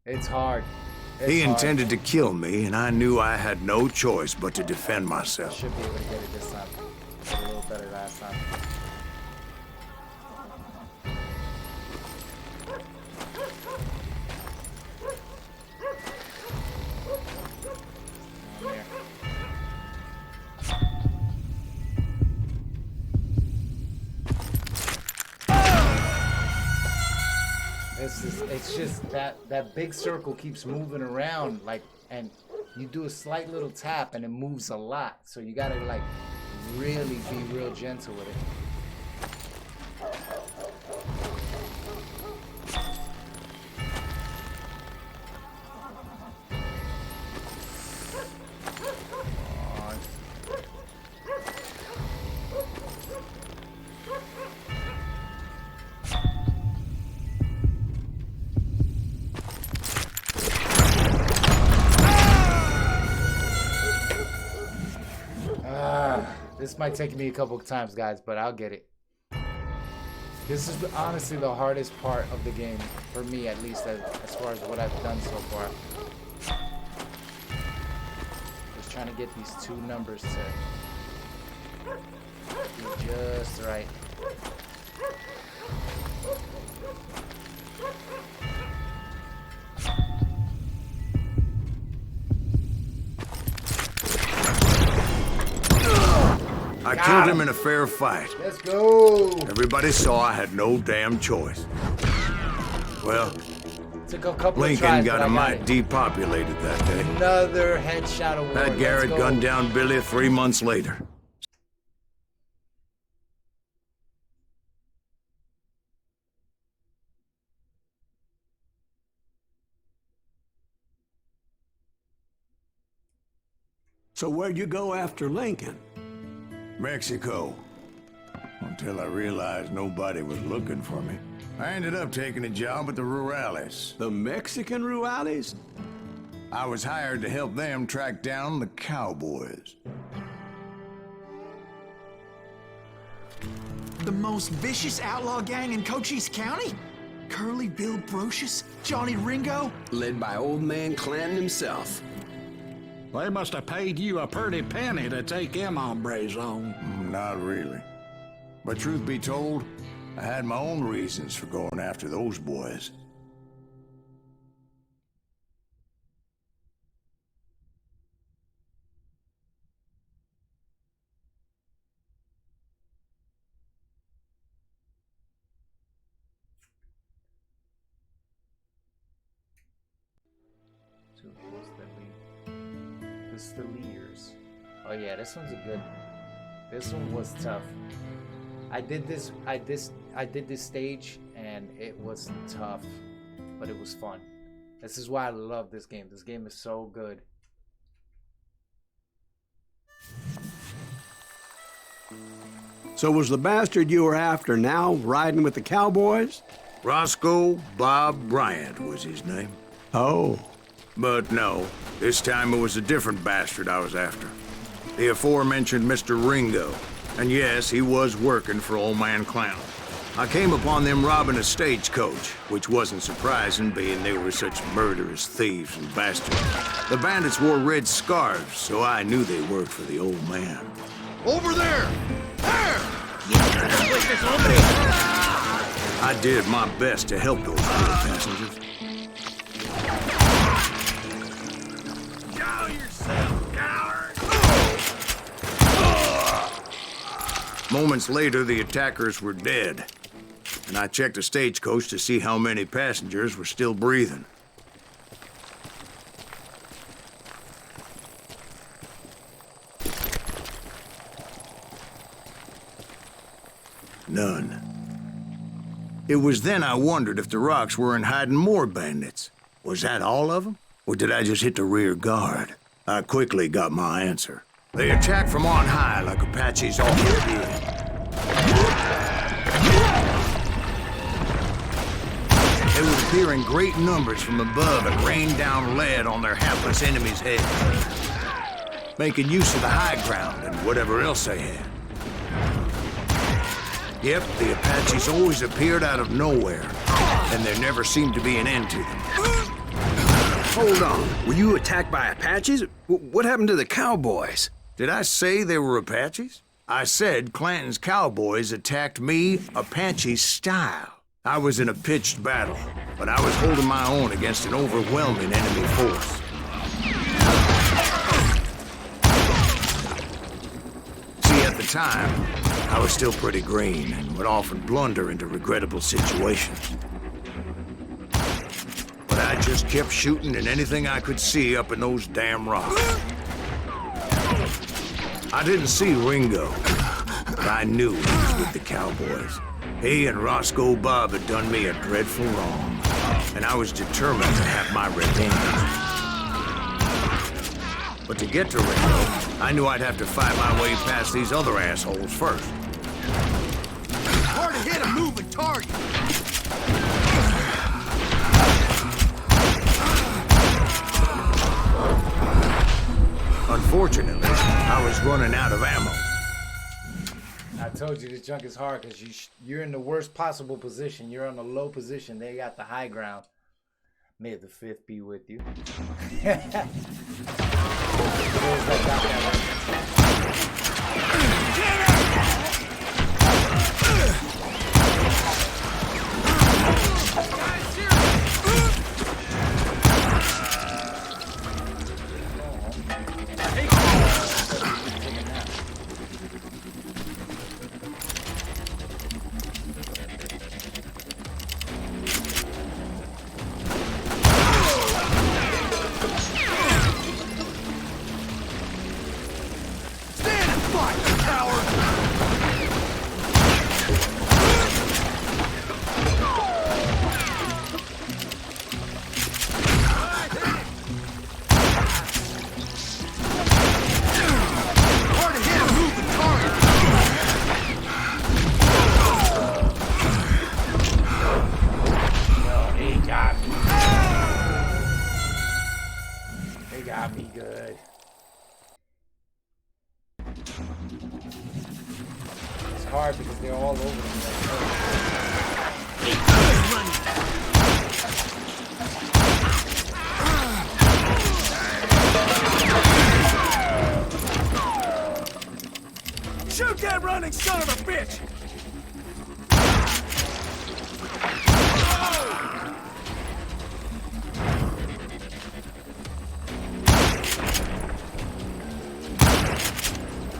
S1: it's hard.
S2: He intended to kill me, and I knew I had no choice but to defend myself.
S1: Should be able to get it this time. Did a little better last time. It's just that big circle keeps moving around, like, and you do a slight little tap and it moves a lot. So you gotta like really be real gentle with it. This might take me a couple of times, guys, but I'll get it. This is honestly the hardest part of the game, for me at least, as far as what I've done so far. Just trying to get these two numbers to be just right.
S2: killed him in a fair fight.
S1: Let's go.
S2: Everybody saw I had no damn choice. Well,
S1: Took a couple
S2: Lincoln
S1: of tries,
S2: got
S1: but
S2: a
S1: I
S2: mite
S1: it.
S2: depopulated that day.
S1: Another headshot award.
S2: Pat Garrett
S1: Let's go.
S2: gunned down Billy 3 months later.
S3: So where'd you go after Lincoln?
S2: Mexico. Until I realized nobody was looking for me. I ended up taking a job at the Rurales.
S3: The Mexican Rurales?
S2: I was hired to help them track down the cowboys.
S4: The most vicious outlaw gang in Cochise County? Curly Bill Brocious? Johnny Ringo?
S8: Led by old man Clanton himself.
S9: They must have paid you a pretty penny to take them hombres on.
S2: Not really. But truth be told, I had my own reasons for going after those boys.
S1: The leaders. Oh yeah, this one's a good. This one was tough. I did this stage and it was tough, but it was fun. This is why I love this game. This game is so good.
S3: So was the bastard you were after now riding with the cowboys?
S2: Roscoe Bob Bryant was his name.
S3: Oh.
S2: But no, this time it was a different bastard I was after. The aforementioned Mr. Ringo. And yes, he was working for old man Clown. I came upon them robbing a stagecoach, which wasn't surprising, being they were such murderous thieves and bastards. The bandits wore red scarves, so I knew they worked for the old man.
S7: Over there! There!
S2: I did my best to help those poor passengers.
S7: Show yourself, coward!
S2: Moments later, the attackers were dead, and I checked the stagecoach to see how many passengers were still breathing. None. It was then I wondered if the rocks weren't hiding more bandits. Was that all of them? Or did I just hit the rear guard? I quickly got my answer. They attacked from on high like Apaches always did. They would appear in great numbers from above and rain down lead on their hapless enemies' heads, making use of the high ground and whatever else they had. Yep, the Apaches always appeared out of nowhere, and there never seemed to be an end to them.
S8: Hold on. Were you attacked by Apaches? What happened to the cowboys?
S2: Did I say they were Apaches? I said Clanton's cowboys attacked me Apache style. I was in a pitched battle, but I was holding my own against an overwhelming enemy force. See, at the time, I was still pretty green and would often blunder into regrettable situations. But I just kept shooting at anything I could see up in those damn rocks. I didn't see Ringo, but I knew he was with the cowboys. He and Roscoe Bob had done me a dreadful wrong, and I was determined to have my revenge. But to get to Ringo, I knew I'd have to fight my way past these other assholes first.
S7: Hard to hit a moving target!
S2: Unfortunately, I was running out of ammo.
S1: I told you this junk is hard because you're in the worst possible position. You're on the low position. They got the high ground. May the fifth be with you. got me good. It's hard because they're all over the
S6: place. Shoot that running son of a bitch!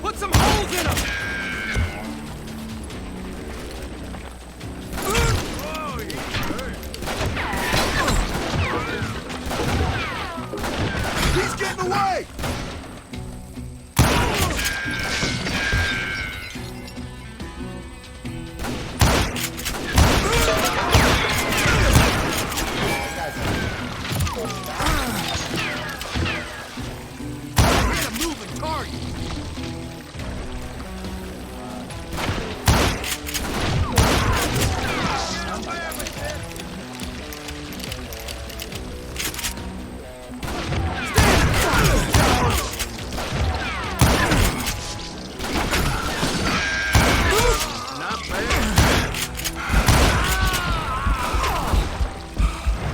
S6: Put some holes in him! He's getting away!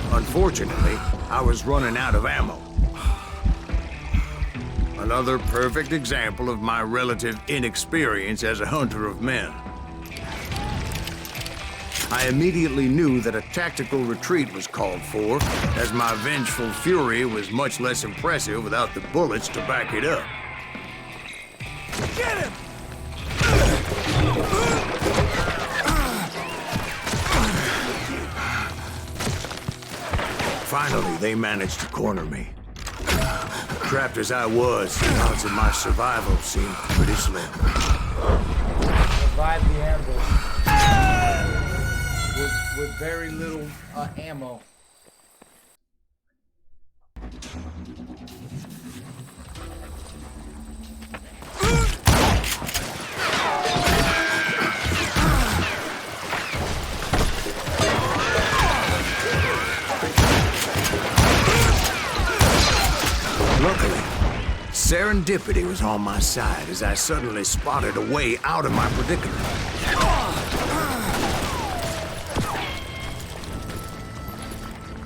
S2: Unfortunately, I was running out of ammo. Another perfect example of my relative inexperience as a hunter of men. I immediately knew that a tactical retreat was called for, as my vengeful fury was much less impressive without the bullets to back it up.
S6: Get him!
S2: Finally, they managed to corner me. Trapped as I was, the odds of my survival seemed pretty slim.
S1: Survived the ambush with very little ammo.
S2: Luckily, serendipity was on my side as I suddenly spotted a way out of my predicament.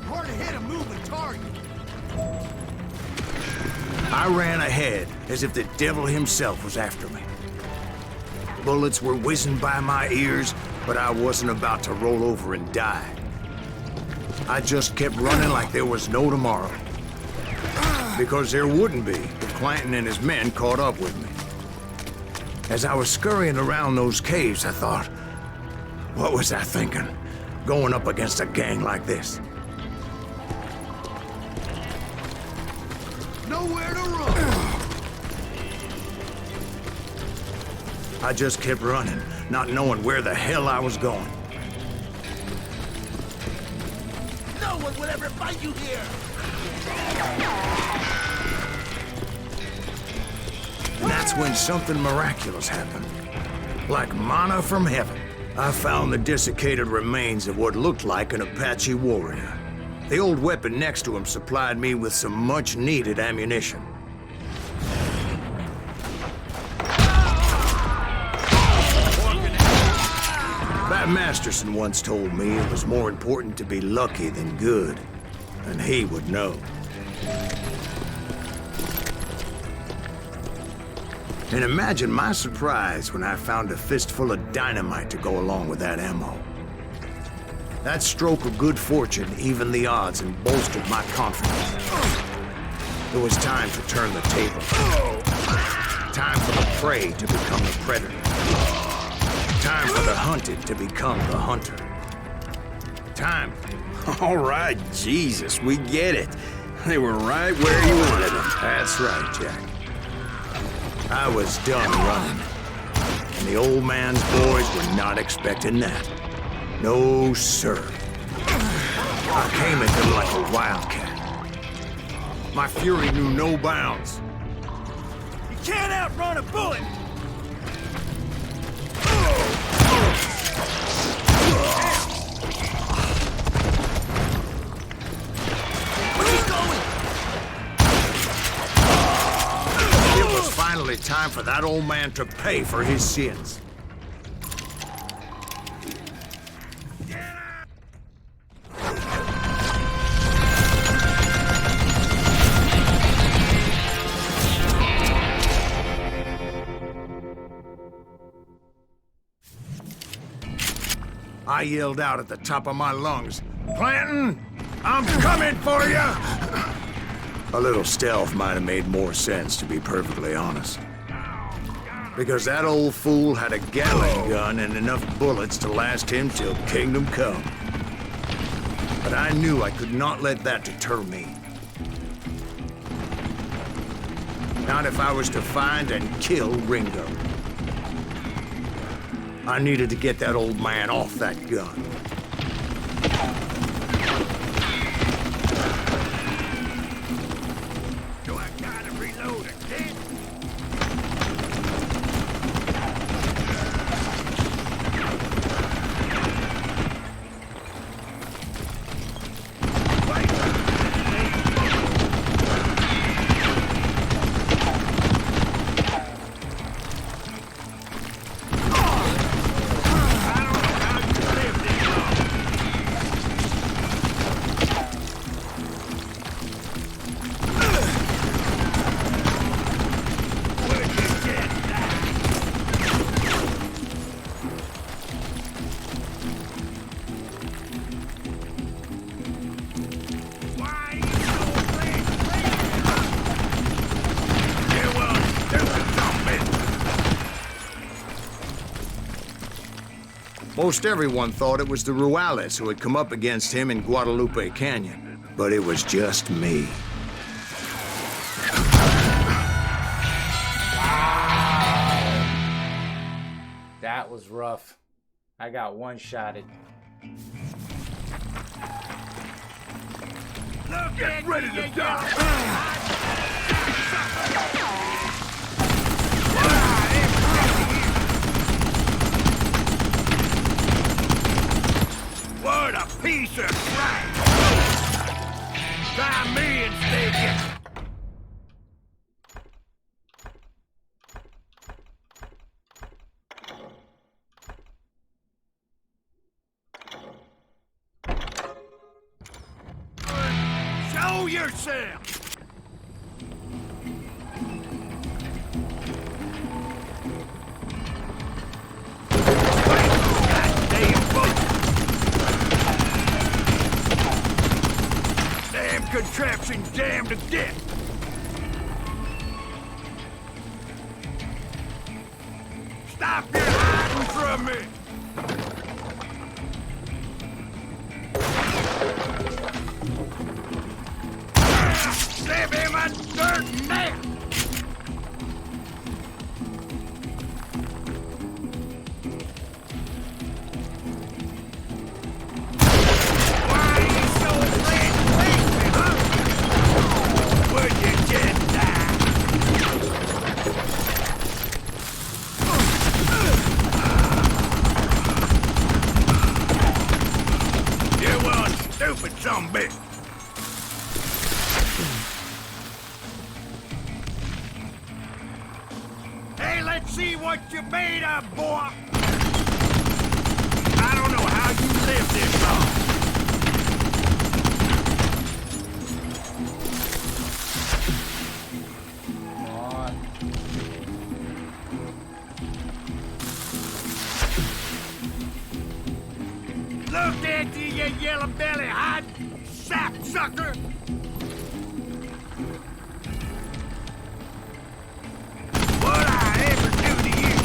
S6: Hard to hit a moving target.
S2: I ran ahead as if the devil himself was after me. Bullets were whizzing by my ears, but I wasn't about to roll over and die. I just kept running like there was no tomorrow. Because there wouldn't be if Clanton and his men caught up with me. As I was scurrying around those caves, I thought, what was I thinking, going up against a gang like this?
S6: Nowhere to run!
S2: I just kept running, not knowing where the hell I was going.
S7: No one will ever find you here!
S2: And that's when something miraculous happened. Like manna from heaven, I found the desiccated remains of what looked like an Apache warrior. The old weapon next to him supplied me with some much-needed ammunition. Bat Masterson once told me it was more important to be lucky than good, and he would know. And imagine my surprise when I found a fistful of dynamite to go along with that ammo. That stroke of good fortune evened the odds and bolstered my confidence. It was time to turn the table. Time for the prey to become the predator. Time for the hunted to become the hunter. Time.
S8: All right, Jesus, we get it. They were right where you wanted them.
S2: That's right, Jack. I was done running. And the old man's boys were not expecting that. No, sir. I came at them like a wildcat. My fury knew no bounds.
S6: You can't outrun a bullet! Where's he going?
S2: time for that old man to pay for his sins. I yelled out at the top of my lungs, "Clanton, I'm coming for you!" A little stealth might have made more sense, to be perfectly honest. Because that old fool had a Gatling gun and enough bullets to last him till kingdom come. But I knew I could not let that deter me. Not if I was to find and kill Ringo. I needed to get that old man off that gun.
S7: Do I gotta reload again?
S2: Most everyone thought it was the Ruales who had come up against him in Guadalupe Canyon, but it was just me.
S1: That was rough. I got one-shotted.
S7: Get ready to die! What a piece of crap! Try me instead, show yourself! Contraption jammed to death! Stop your hiding from me! Leave him a dirt nest! Zombie! Hey, let's see what you made of, boy! I don't know how you live this long.
S1: Come on.
S7: Look at you, you yellow-belly hide sapsucker! What'd I ever do to you?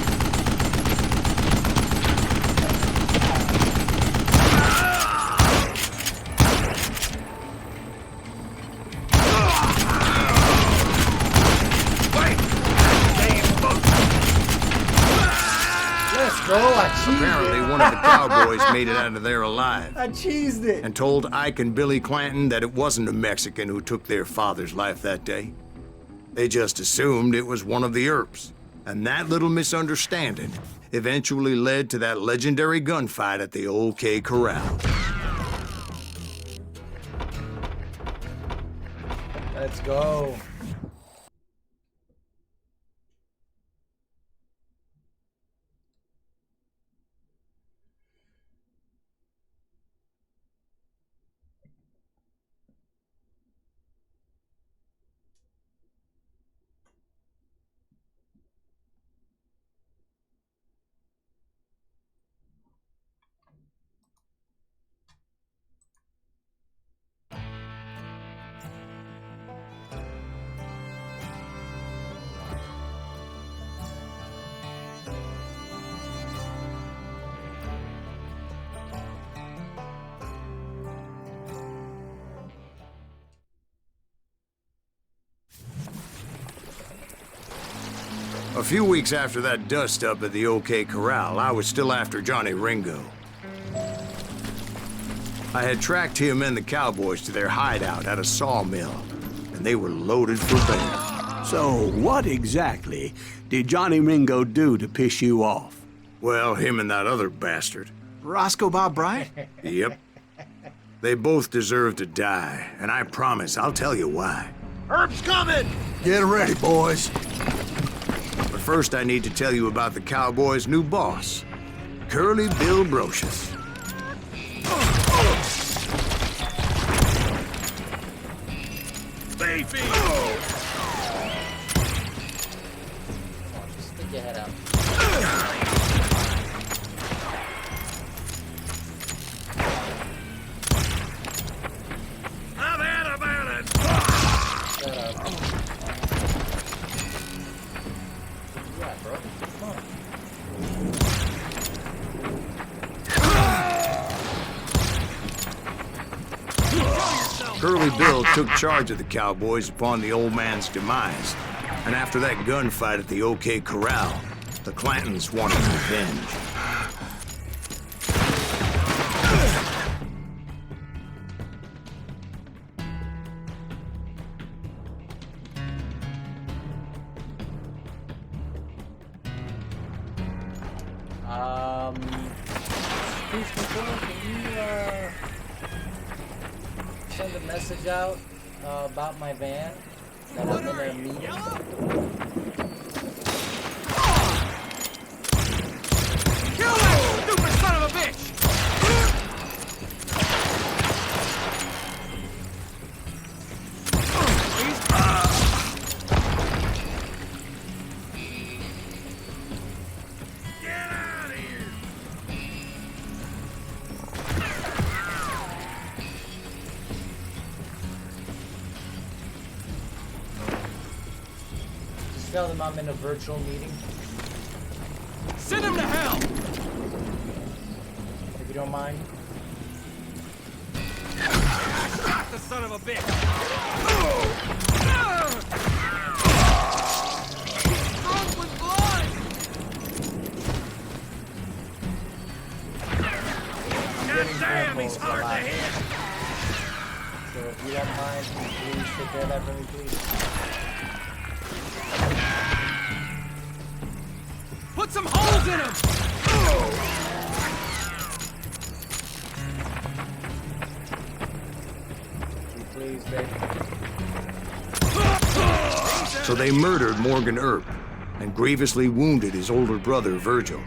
S7: Wait! Damn boat!
S1: Let's go. I cheesed
S2: Apparently,
S1: it.
S2: one of the cowboys made it out of there alive.
S1: I cheesed it.
S2: And told Ike and Billy Clanton that it wasn't a Mexican who took their father's life that day. They just assumed it was one of the Earps. And that little misunderstanding eventually led to that legendary gunfight at the OK Corral.
S1: Let's go.
S2: A few weeks after that dust-up at the OK Corral, I was still after Johnny Ringo. I had tracked him and the cowboys to their hideout at a sawmill, and they were loaded for bear.
S3: So what exactly did Johnny Ringo do to piss you off?
S2: Well, him and that other bastard.
S4: Roscoe Bob Bryant?
S2: Yep. They both deserve to die, and I promise I'll tell you why.
S7: Herb's coming!
S2: Get ready, boys. But first I need to tell you about the cowboys' new boss, Curly Bill Brocious.
S7: Beefy!
S1: Just stick your head out.
S7: I'm out about it!
S1: Shut up. Yeah, bro. Come on.
S2: Curly Bill took charge of the cowboys upon the old man's demise, and after that gunfight at the OK Corral, the Clantons wanted revenge.
S1: Excuse me, Bill, can you, send a message out, about my van? That I'm in a meeting?
S6: Kill that stupid son of a bitch!
S7: Get out of here!
S1: Just tell them I'm in a virtual meeting,
S6: Send him to hell!
S1: if you don't mind.
S6: Stop the son of a bitch! Drunk with blood!
S7: God damn, he's hard to hit!
S1: So if you don't mind, please take care of that for me, please.
S6: Put some holes in him!
S1: Please, babe.
S2: So they murdered Morgan Earp and grievously wounded his older brother, Virgil.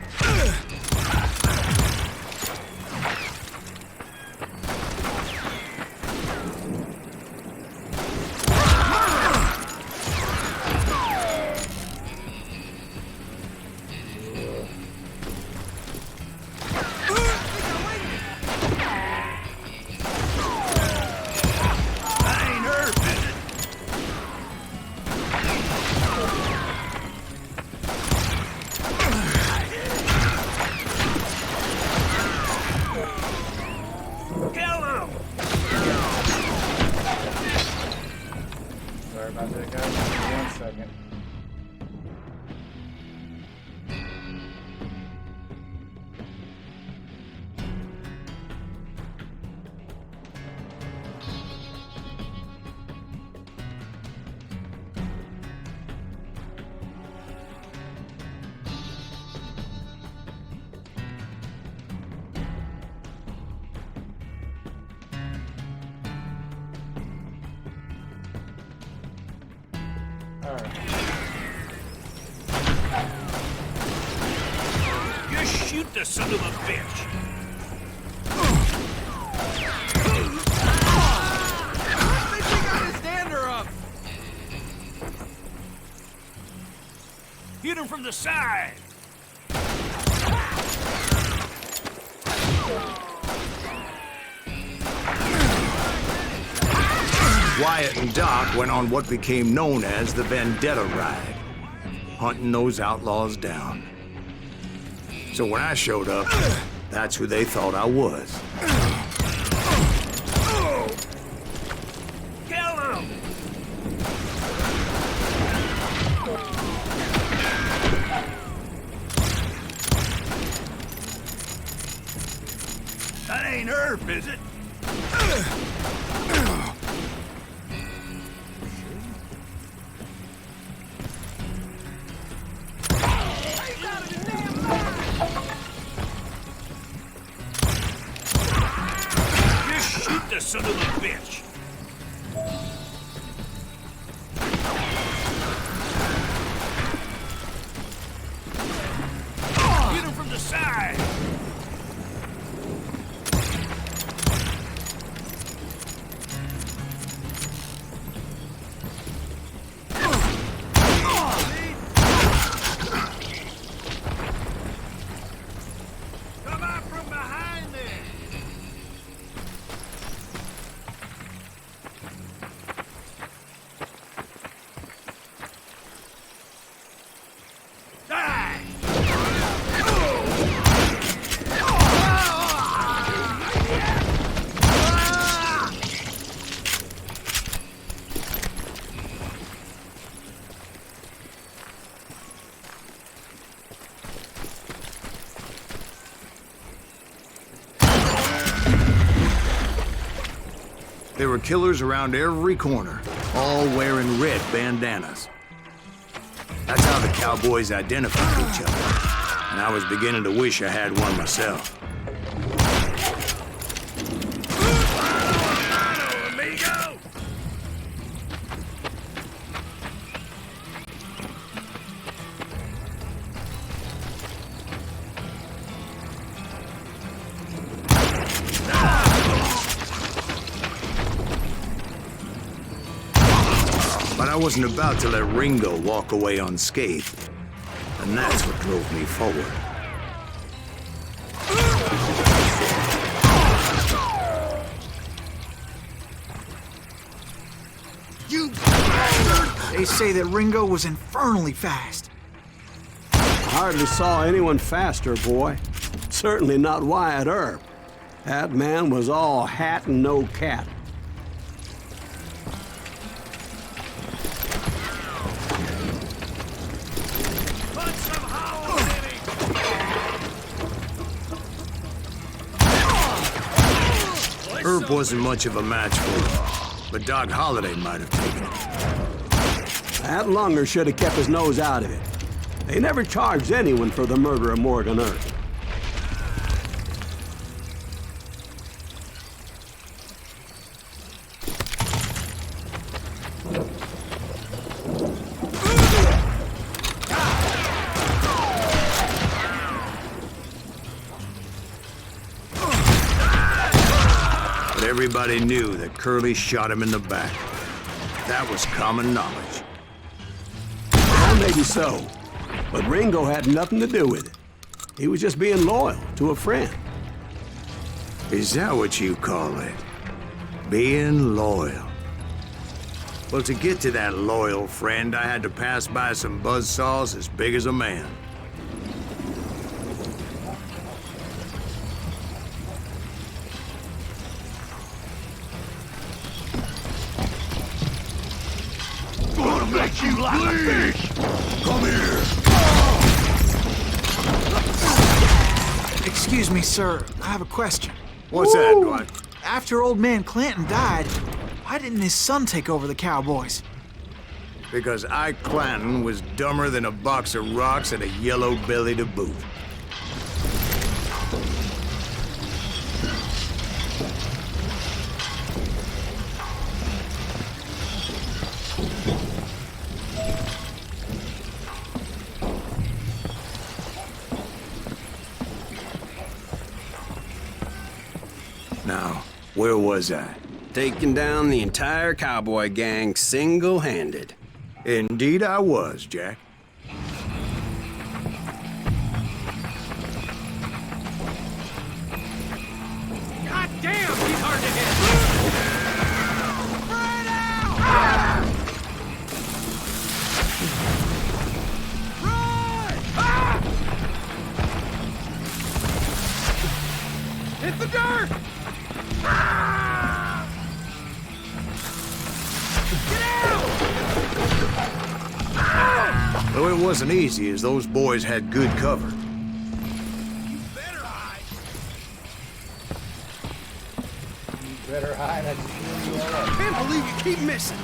S1: Sorry about that, guys. Give me 1 second.
S7: You shoot the son of a bitch!
S6: They think I just stand her up!
S7: Hit him from the side!
S2: Wyatt and Doc went on what became known as the Vendetta Ride, hunting those outlaws down. So when I showed up, that's who they thought I was.
S7: Kill him! Just shoot the son of a bitch! Hit him from the side! Come out from behind there! Die!
S2: There were killers around every corner, all wearing red bandanas. That's how the cowboys identified each other, and I was beginning to wish I had one myself.
S7: Amigo!
S2: But I wasn't about to let Ringo walk away unscathed, and that's what drove me forward.
S4: You bastard! They say that Ringo was infernally fast.
S3: I hardly saw anyone faster, boy. Certainly not Wyatt Earp. That man was all hat and no cat.
S7: Put some holes in him!
S2: Earp wasn't much of a match for him, but Doc Holliday might have taken it.
S3: That lunger should have kept his nose out of it. They never charged anyone for the murder of Morgan Earp.
S2: But everybody knew that Curly shot him in the back. That was common knowledge.
S3: Well, maybe so. But Ringo had nothing to do with it. He was just being loyal to a friend.
S2: Is that what you call it? Being loyal? Well, to get to that loyal friend, I had to pass by some buzzsaws as big as a man.
S7: Gonna make you like a fish!
S2: Come here!
S4: Excuse me, sir. I have a question.
S2: What's that, Dwight?
S4: After old man Clanton died, why didn't his son take over the Cowboys?
S2: Because Ike Clanton was dumber than a box of rocks and a yellow belly to boot. Now, where was I?
S8: Taking down the entire cowboy gang single-handed.
S2: Indeed I was, Jack.
S6: God damn, he's hard to hit! Hit the dirt!
S2: Though it wasn't easy, as those boys had good cover.
S7: Better hide!
S1: Better hide. I just blew you all up.
S8: Can't believe you keep missing.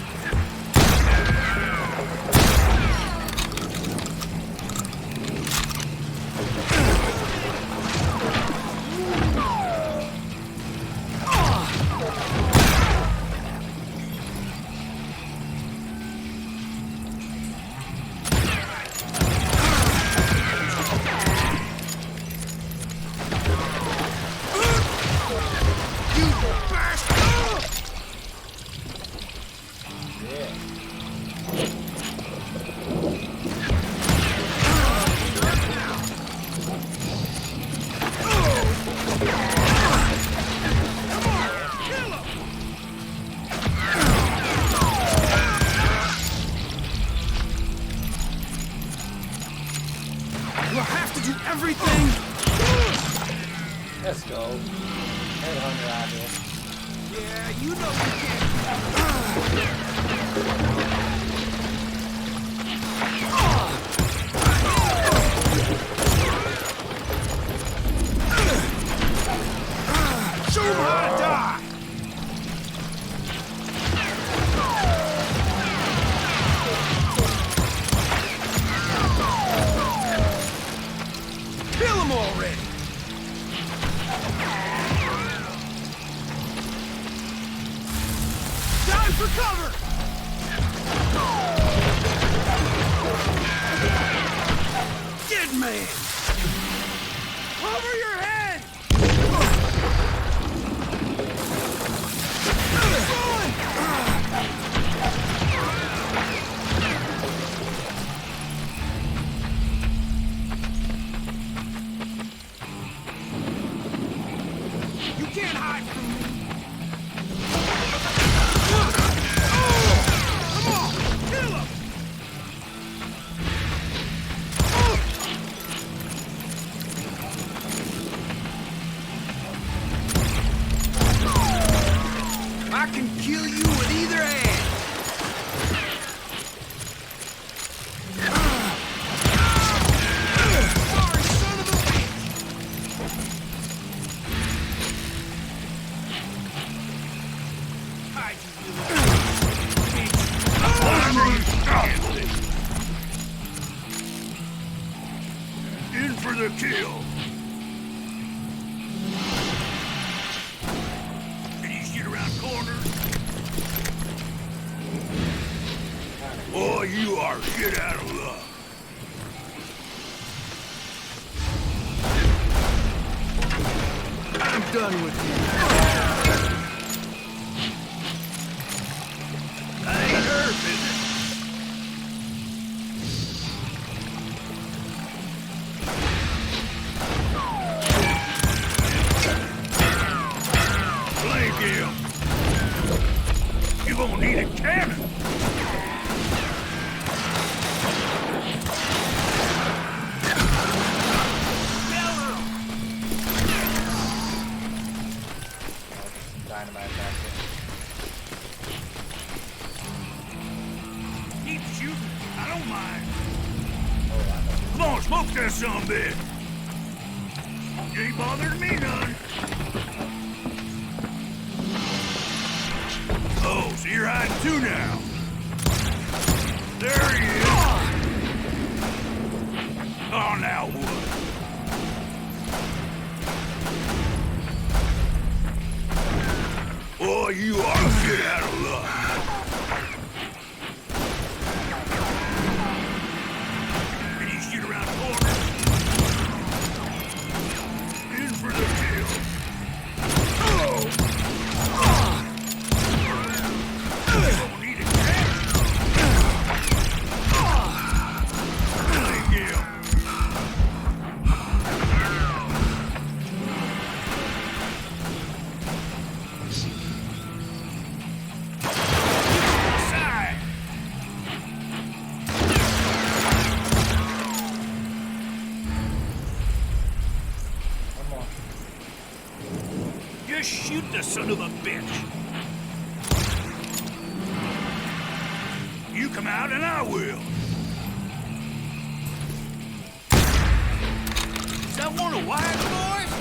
S6: We'll have to do everything.
S1: Let's go. Headhunter out here.
S6: Yeah, you know you can't. Show 'em how to die. Kill 'em already. Time for cover! Dead man! Cover your head! You can't hide from me! Come on! Kill him! I can kill you with either hand! Sorry, son of a bitch! Hide, you little
S2: In for the kill. Can you shoot around corners? Boy, you are shit out of luck.
S6: I'm done with you.
S2: That ain't her business. Blame him. You gonna need a cannon.
S1: Dynamite back there.
S2: Keep shooting. I don't mind.
S1: Oh, I know.
S2: Come on, smoke that son of a bitch. You ain't bothering me none. Oh, so you're hiding too now. There he is. Oh, now what? Boy, you are a shit out of luck. Can you shoot around corners? In for the kill. You don't need a cannon. Thank you. Side.
S1: Come on.
S2: Just shoot the son of a bitch. You come out and I will. Is that one of Wyatt's boys?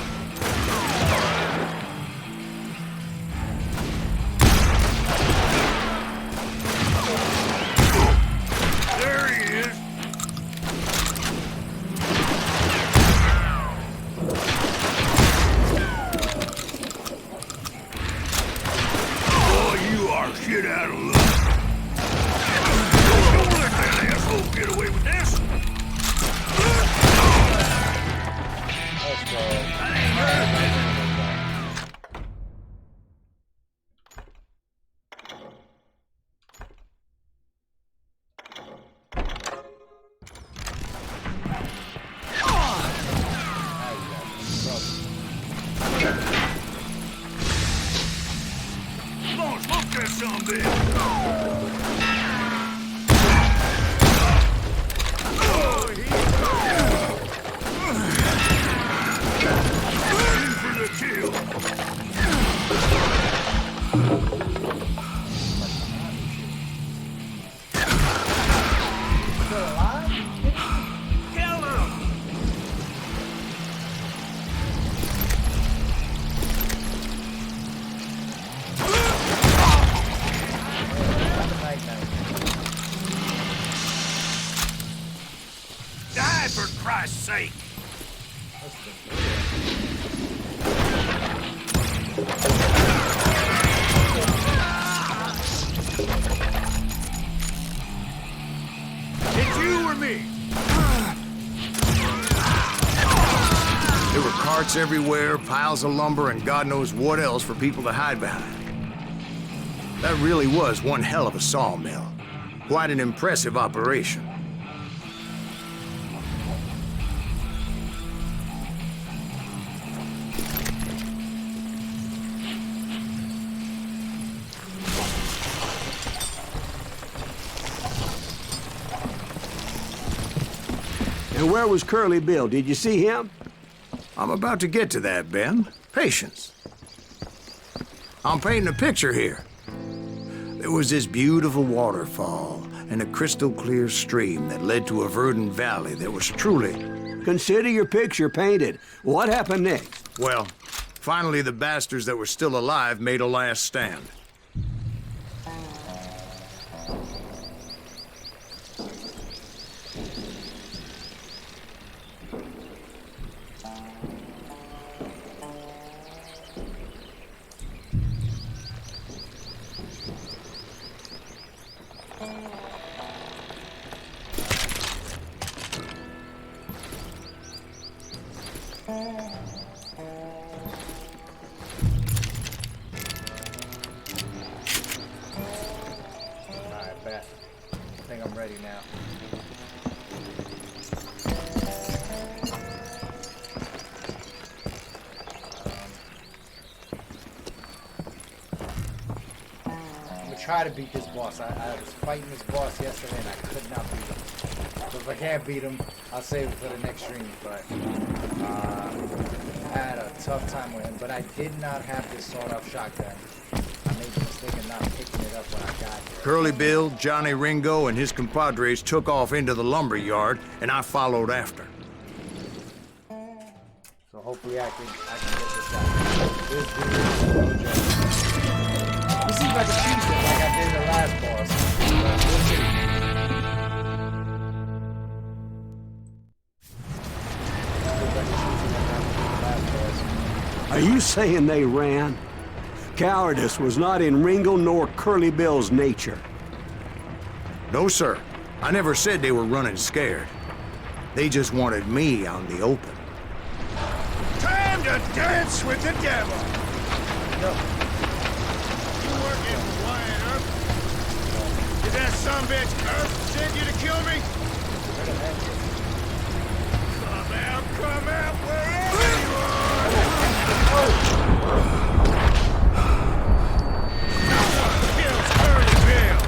S2: get out of luck. Don't let that asshole get away with this.
S1: Let's go.
S2: Come on, smoke that son of a bitch. For the kill. Kill him! Die for Christ's sake! It's you or me? There were carts everywhere, piles of lumber, and God knows what else for people to hide behind. That really was one hell of a sawmill. Quite an impressive operation.
S3: And where was Curly Bill? Did you see him?
S2: I'm about to get to that, Ben. Patience. I'm painting a picture here. There was this beautiful waterfall and a crystal clear stream that led to a verdant valley that was truly...
S3: Consider your picture painted. What happened next?
S2: Well, finally the bastards that were still alive made a last stand.
S1: Alright, bet. I think I'm ready now. I'm gonna try to beat this boss. I was fighting this boss yesterday and I could not beat him. So if I can't beat him, I'll save it for the next stream. But I had a tough time with him. But I did not have this sawed-off shotgun. I made the mistake of not picking it up when I got here.
S2: Curly Bill, Johnny Ringo, and his compadres took off into the lumber yard, and I followed after.
S1: So hopefully I can get this guy. This dude is no joke. He seems like a cheater like I did the last boss. But we'll see.
S3: Are you saying they ran? Cowardice was not in Ringo nor Curly Bill's nature.
S2: No, sir. I never said they were running scared. They just wanted me out in the open.
S6: Time to dance with the devil!
S1: Go.
S6: You working for Wyatt Earp? Did that sumbitch Earp send you to kill me? Come out, wherever you are! No one kills Curly Bill!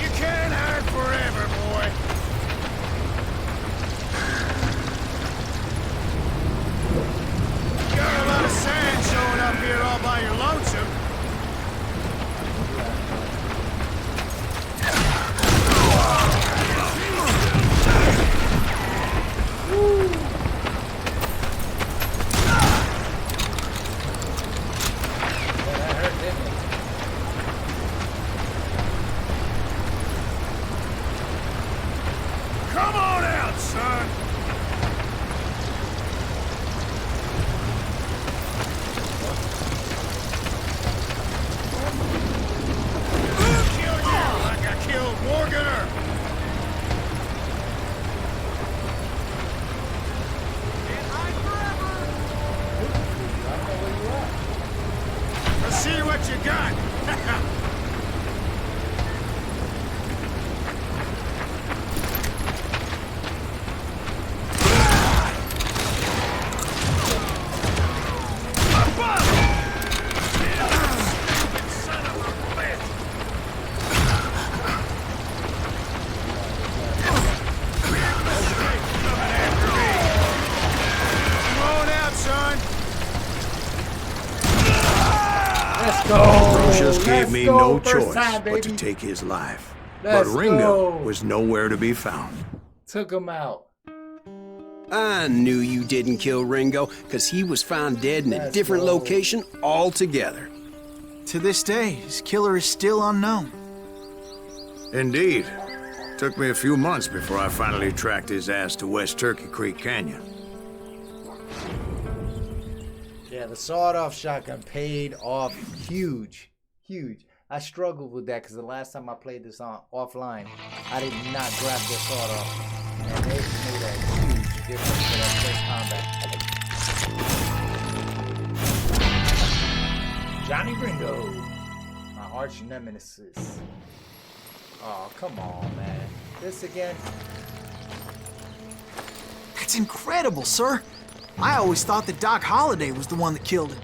S6: You can't hide forever, boy. what you got.
S2: Ambrosius gave me no choice but to take his life. But Ringo was nowhere to be found.
S1: Took him out.
S8: I knew you didn't kill Ringo, because he was found dead in a different location altogether.
S4: To this day, his killer is still unknown.
S2: Indeed. Took me a few months before I finally tracked his ass to West Turkey Creek Canyon.
S1: Yeah, the sawed-off shotgun paid off huge. I struggled with that because the last time I played this offline, I did not grab the sawed-off. And it made a huge difference for that first combat. Johnny Ringo, my arch nemesis. Oh, come on, man. This again?
S4: That's incredible, sir. I always thought that Doc Holliday was the one that killed him.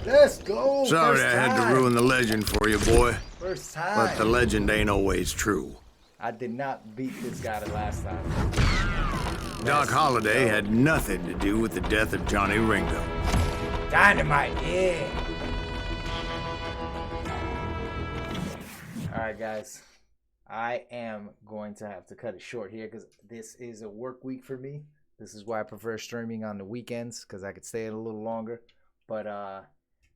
S1: Let's go.
S2: Sorry I had to ruin the legend for you, boy.
S1: First time.
S2: But the legend ain't always true.
S1: I did not beat this guy the last time.
S2: Doc Holliday had nothing to do with the death of Johnny Ringo.
S1: Dynamite, yeah. Alright, guys. I am going to have to cut it short here because this is a work week for me. This is why I prefer streaming on the weekends because I could stay a little longer. But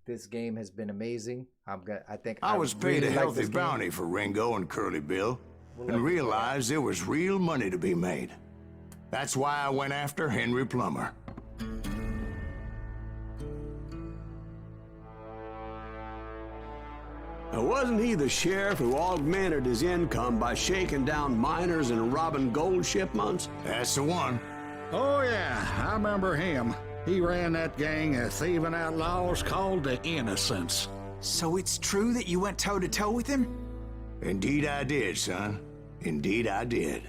S1: this game has been amazing. I
S2: was paid a healthy bounty for Ringo and Curly Bill and realized there was real money to be made. That's why I went after Henry Plummer.
S3: Now, wasn't he the sheriff who augmented his income by shaking down miners and robbing gold shipments?
S2: That's the one.
S9: Oh, yeah, I remember him. He ran that gang of thieving outlaws called the Innocents.
S4: So it's true that you went toe-to-toe with him?
S2: Indeed I did, son. Indeed I did.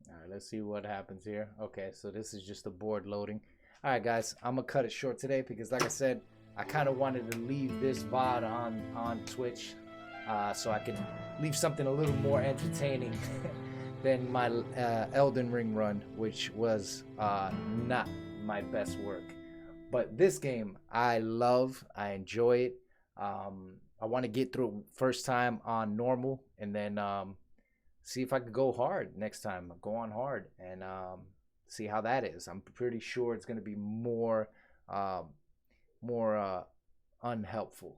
S1: Alright, let's see what happens here. Okay, so this is just the board loading. Alright guys, I'm gonna cut it short today because like I said, I kind of wanted to leave this VOD on Twitch so I can leave something a little more entertaining than my Elden Ring run, which was not my best work. But this game, I love, I enjoy it. I want to get through it first time on normal and then see if I could go hard next time. Go on hard and see how that is. I'm pretty sure it's going to be more unhelpful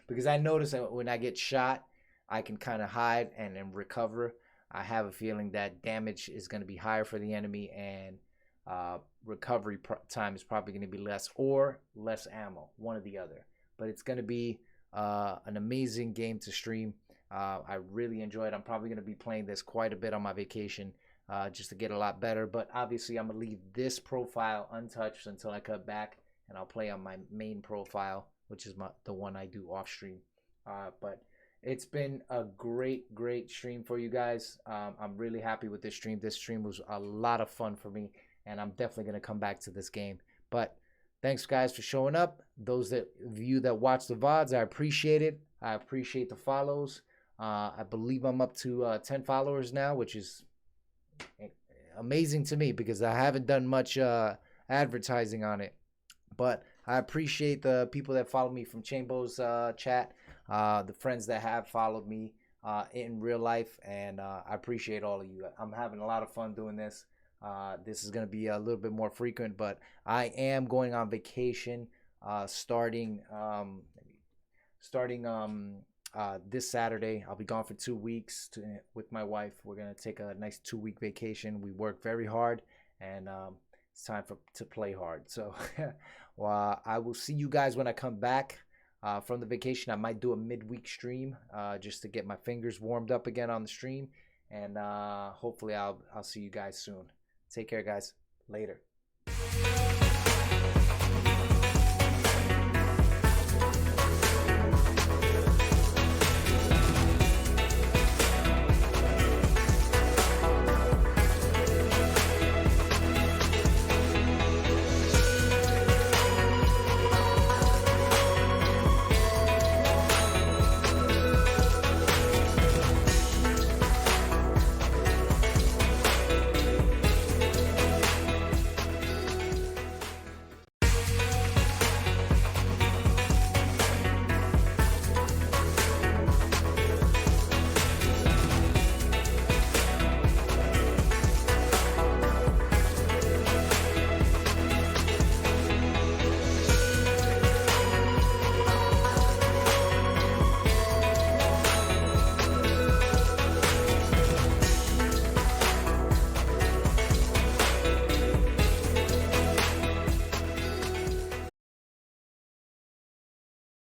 S1: because I notice that when I get shot, I can kind of hide and then recover. I have a feeling that damage is going to be higher for the enemy and recovery time is probably going to be less or less ammo, one or the other. But it's going to be an amazing game to stream. I really enjoy it. I'm probably going to be playing this quite a bit on my vacation just to get a lot better. But obviously, I'm going to leave this profile untouched until I cut back, and I'll play on my main profile, which is the one I do off stream. But it's been a great stream for you guys. I'm really happy with this stream. This stream was a lot of fun for me, and I'm definitely going to come back to this game. But thanks, guys, for showing up. Those of you that watch the VODs, I appreciate it. I appreciate the follows. I believe I'm up to 10 followers now, which is amazing to me because I haven't done much advertising on it. But I appreciate the people that follow me from Chambo's chat, the friends that have followed me in real life, and I appreciate all of you. I'm having a lot of fun doing this. This is going to be a little bit more frequent, but I am going on vacation starting this Saturday. I'll be gone for 2 weeks with my wife. We're gonna take a nice 2-week vacation. We work very hard, and it's time to play hard. So well, I will see you guys when I come back from the vacation. I might do a midweek stream just to get my fingers warmed up again on the stream, and hopefully I'll see you guys soon. Take care, guys. Later.